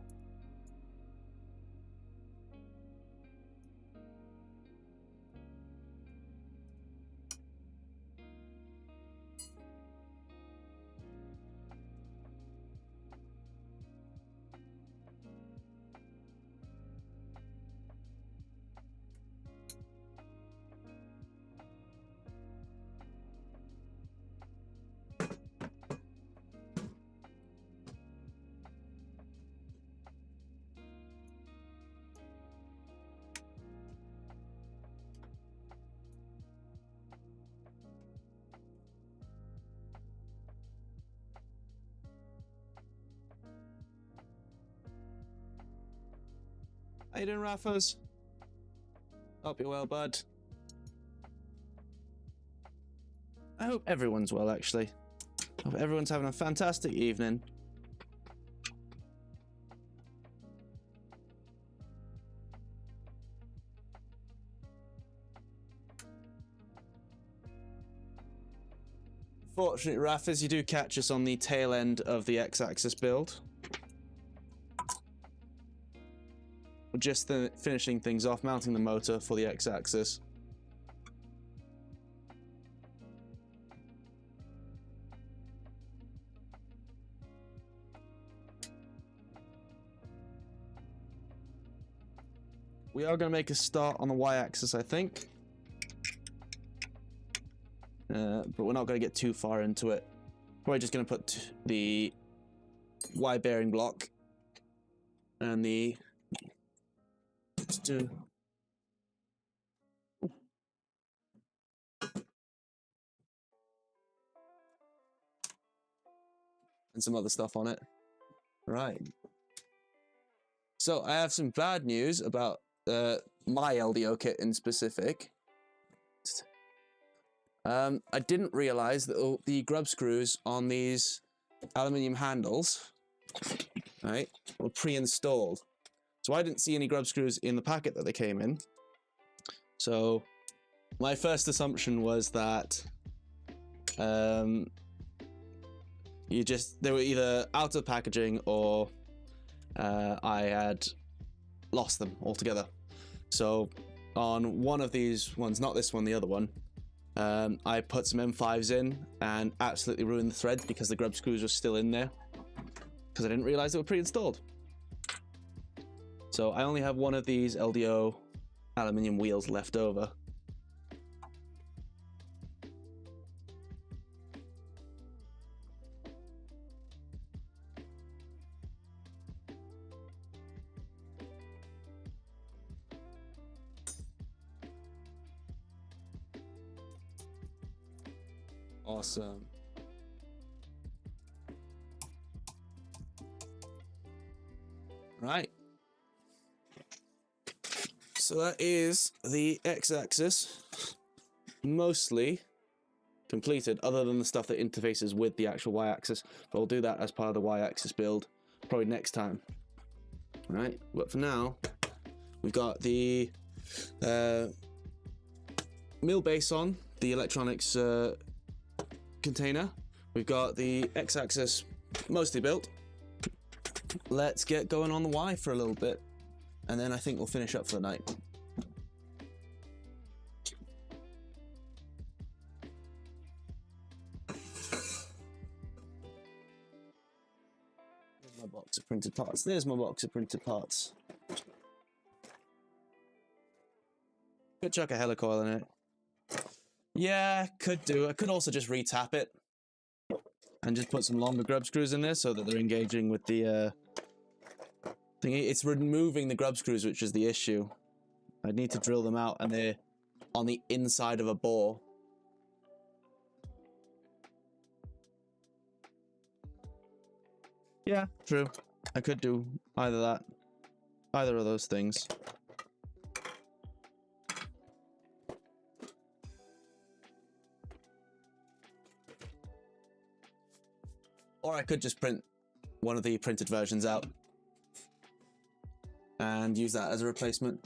How you doing, Raffas? Hope you're well, bud. I hope everyone's well, actually. Hope everyone's having a fantastic evening. Fortunately, Raffas, you do catch us on the tail end of the X-axis build. We're just finishing things off, mounting the motor for the X-axis. We are going to make a start on the Y-axis, I think. But we're not going to get too far into it. Probably just going to put the Y bearing block and the... and some other stuff on it. Right. So I have some bad news about my LDO kit in specific. I didn't realize that the grub screws on these aluminium handles, right, were pre-installed. So I didn't see any grub screws in the packet that they came in. So my first assumption was that they were either out of packaging or I had lost them altogether. So on one of these ones, not this one, the other one, I put some M5s in and absolutely ruined the threads because the grub screws were still in there because I didn't realize they were pre-installed. So I only have one of these LDO aluminium wheels left over. Awesome. Right. So that is the X-axis mostly completed, other than the stuff that interfaces with the actual Y-axis. But we'll do that as part of the Y-axis build probably next time. Right. But for now, we've got the mill base on the electronics container. We've got the X-axis mostly built. Let's get going on the Y for a little bit, and then I think we'll finish up for the night. There's my box of printed parts. There's my box of printed parts. Could chuck a helicoil in it. Yeah, could do. I could also just re-tap it and just put some longer grub screws in there so that they're engaging with the thingy. It's removing the grub screws which is the issue. I'd need to drill them out and they're on the inside of a bore. Yeah, true. I could do either of those things. Or I could just print one of the printed versions out and use that as a replacement.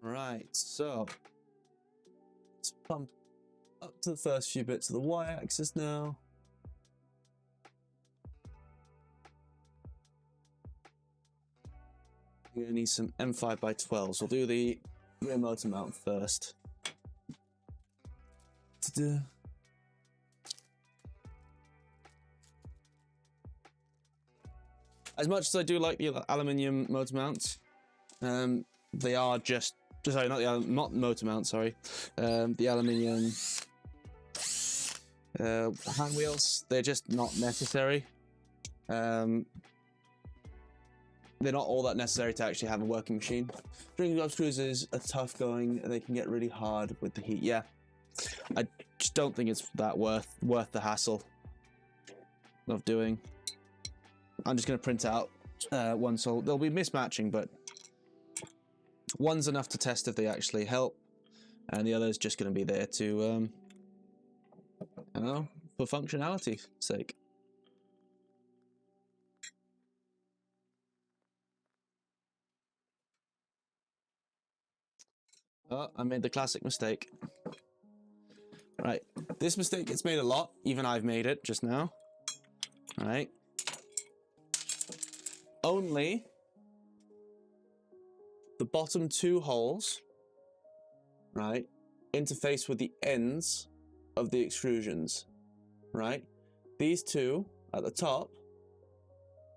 Right, so let's pump up to the first few bits of the y-axis now. We're gonna need some M5x12s. We'll do the rear motor mount first. As much as I do like the aluminium motor mounts, they are sorry, not motor mount, sorry. The aluminium hand wheels, they're just not necessary. They're not all that necessary to actually have a working machine. String job screws are tough going, and they can get really hard with the heat. Yeah, I just don't think it's that worth the hassle of doing. I'm just going to print out one, so they'll be mismatching, but one's enough to test if they actually help, and the other's just going to be there to, I don't know, for functionality's sake. Oh, I made the classic mistake. Right, this mistake gets made a lot. Even I've made it just now. All right. Only the bottom two holes, right, interface with the ends of the extrusions, right? These two at the top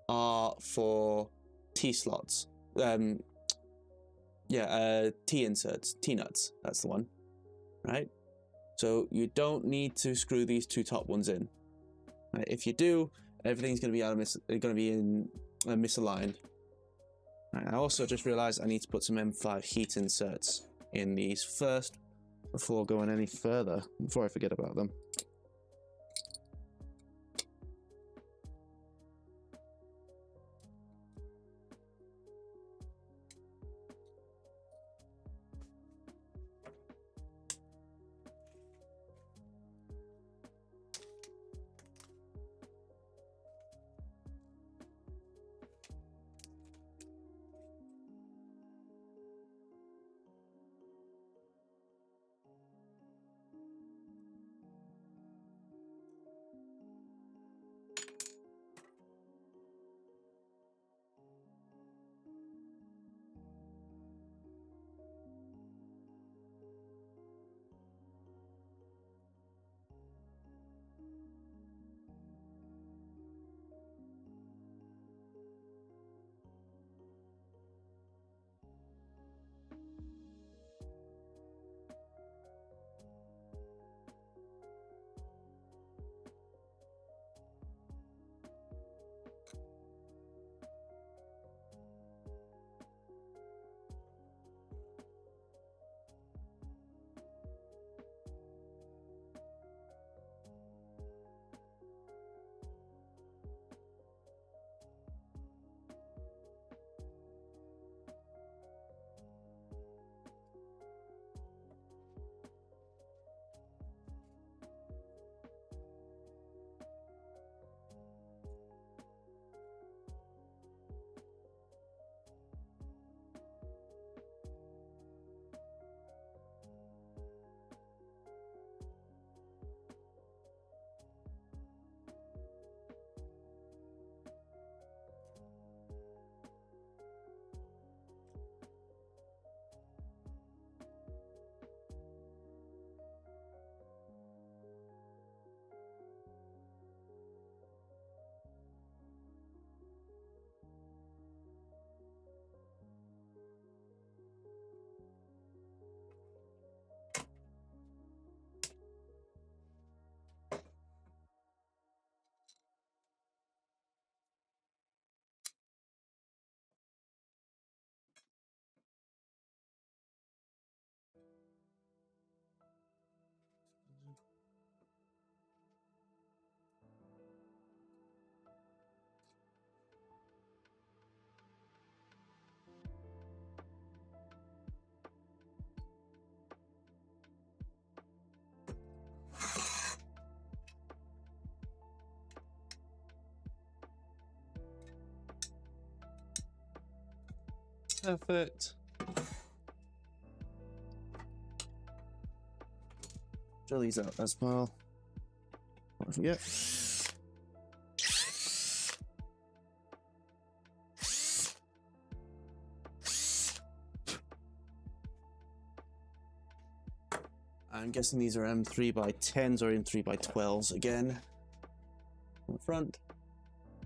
are for T-slots. T-inserts, T-nuts, that's the one, right? So you don't need to screw these two top ones in. Right? If you do, everything's going to be misaligned. Right, I also just realized I need to put some M5 heat inserts in these first before going any further, before I forget about them. Perfect. Drill these out as well. Don't forget. I'm guessing these are M3x10s or M3x12s again. On the front.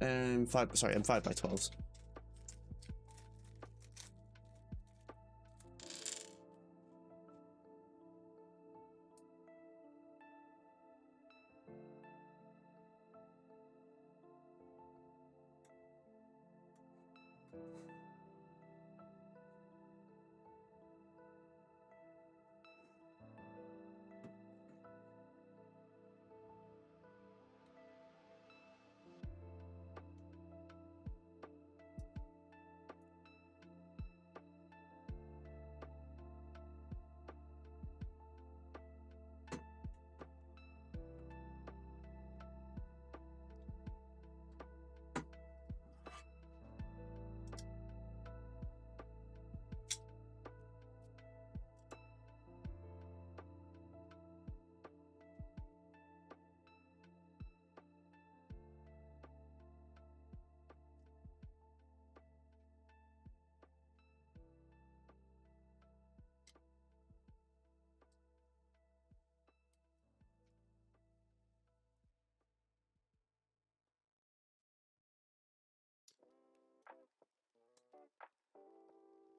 And M5x12s.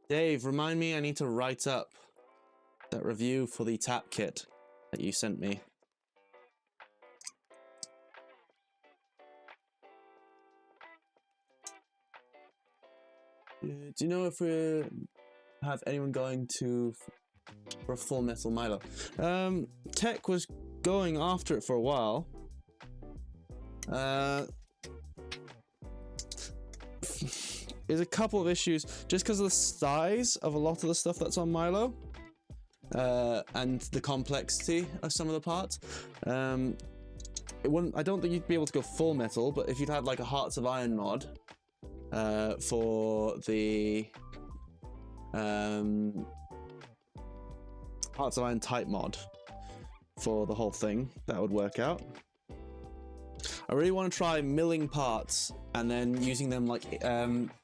Dave, remind me I need to write up that review for the tap kit that you sent me. Do you know if we have anyone going for a full metal Milo? Tech was going after it for a while. There's a couple of issues just because of the size of a lot of the stuff that's on Milo, and the complexity of some of the parts. It wouldn't. I don't think you'd be able to go full metal, but if you'd had like a Hearts of Iron mod for the Hearts of Iron type mod for the whole thing, that would work out. I really want to try milling parts and then using them like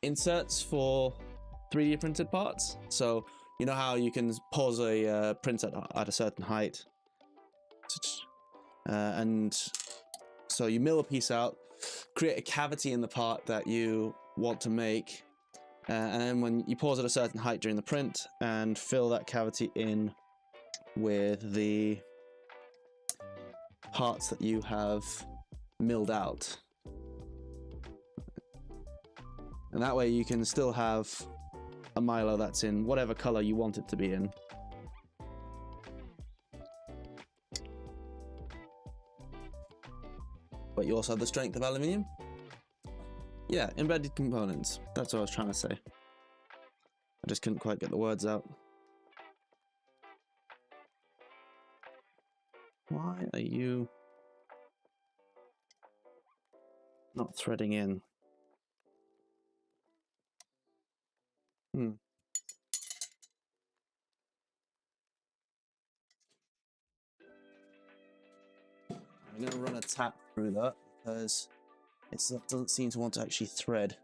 inserts for 3D printed parts. So you know how you can pause a print at a certain height, and so you mill a piece out, create a cavity in the part that you want to make, and then when you pause at a certain height during the print and fill that cavity in with the parts that you have milled out, and that way you can still have a Milo that's in whatever color you want it to be in. But you also have the strength of aluminium. Yeah, embedded components. That's what I was trying to say. I just couldn't quite get the words out. Why are you not threading in? I'm going to run a tap through that because it doesn't seem to want to actually thread.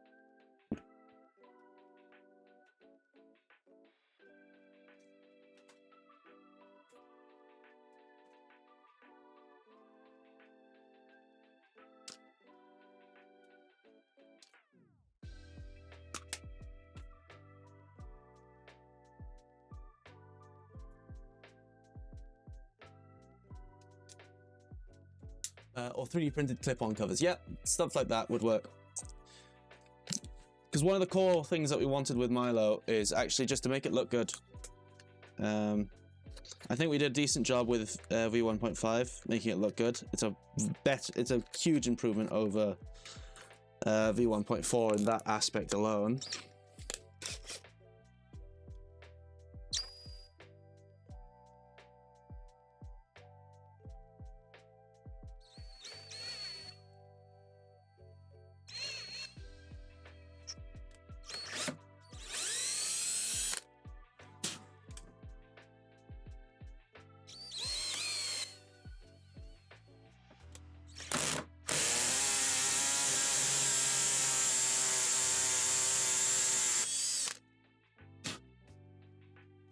Or 3D printed clip-on covers. Yeah, stuff like that would work. Because one of the core things that we wanted with Milo is actually just to make it look good. I think we did a decent job with V1.5, making it look good. It's a huge improvement over V1.4 in that aspect alone.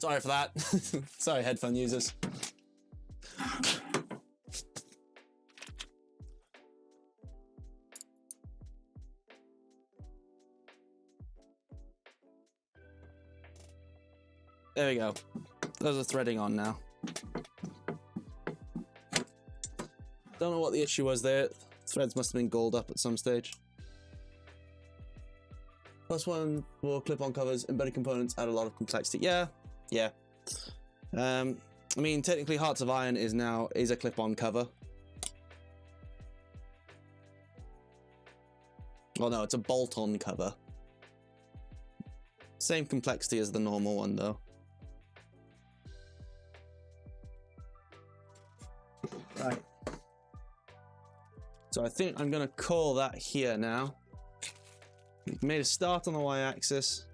Sorry for that. Sorry, headphone users. There we go. Those are threading on now. Don't know what the issue was there. Threads must have been galled up at some stage. +1 for clip-on covers. Embedded components add a lot of complexity. Yeah. I mean, technically, Hearts of Iron is a clip-on cover. Well, no, it's a bolt-on cover. Same complexity as the normal one, though. Right. So I think I'm going to call that here now. We've made a start on the y-axis.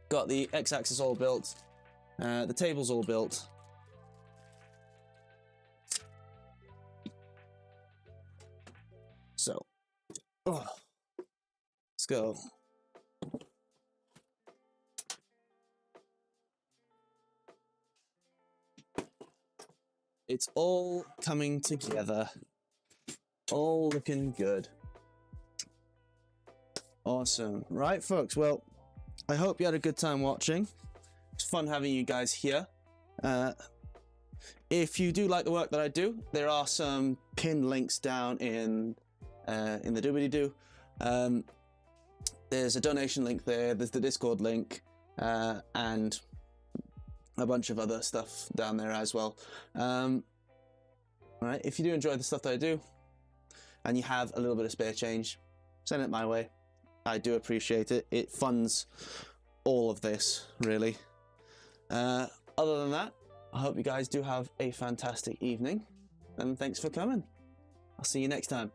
Got the x-axis all built. The table's all built. So, let's go. It's all coming together. All looking good. Awesome. Right, folks. Well, I hope you had a good time watching. It's fun having you guys here. If you do like the work that I do, there are some pinned links down in the doobly-doo. There's a donation link there. There's the Discord link, and a bunch of other stuff down there as well. All right. If you do enjoy the stuff that I do, and you have a little bit of spare change, send it my way. I do appreciate it. It funds all of this, really. Other than that, I hope you guys do have a fantastic evening, and thanks for coming. I'll see you next time.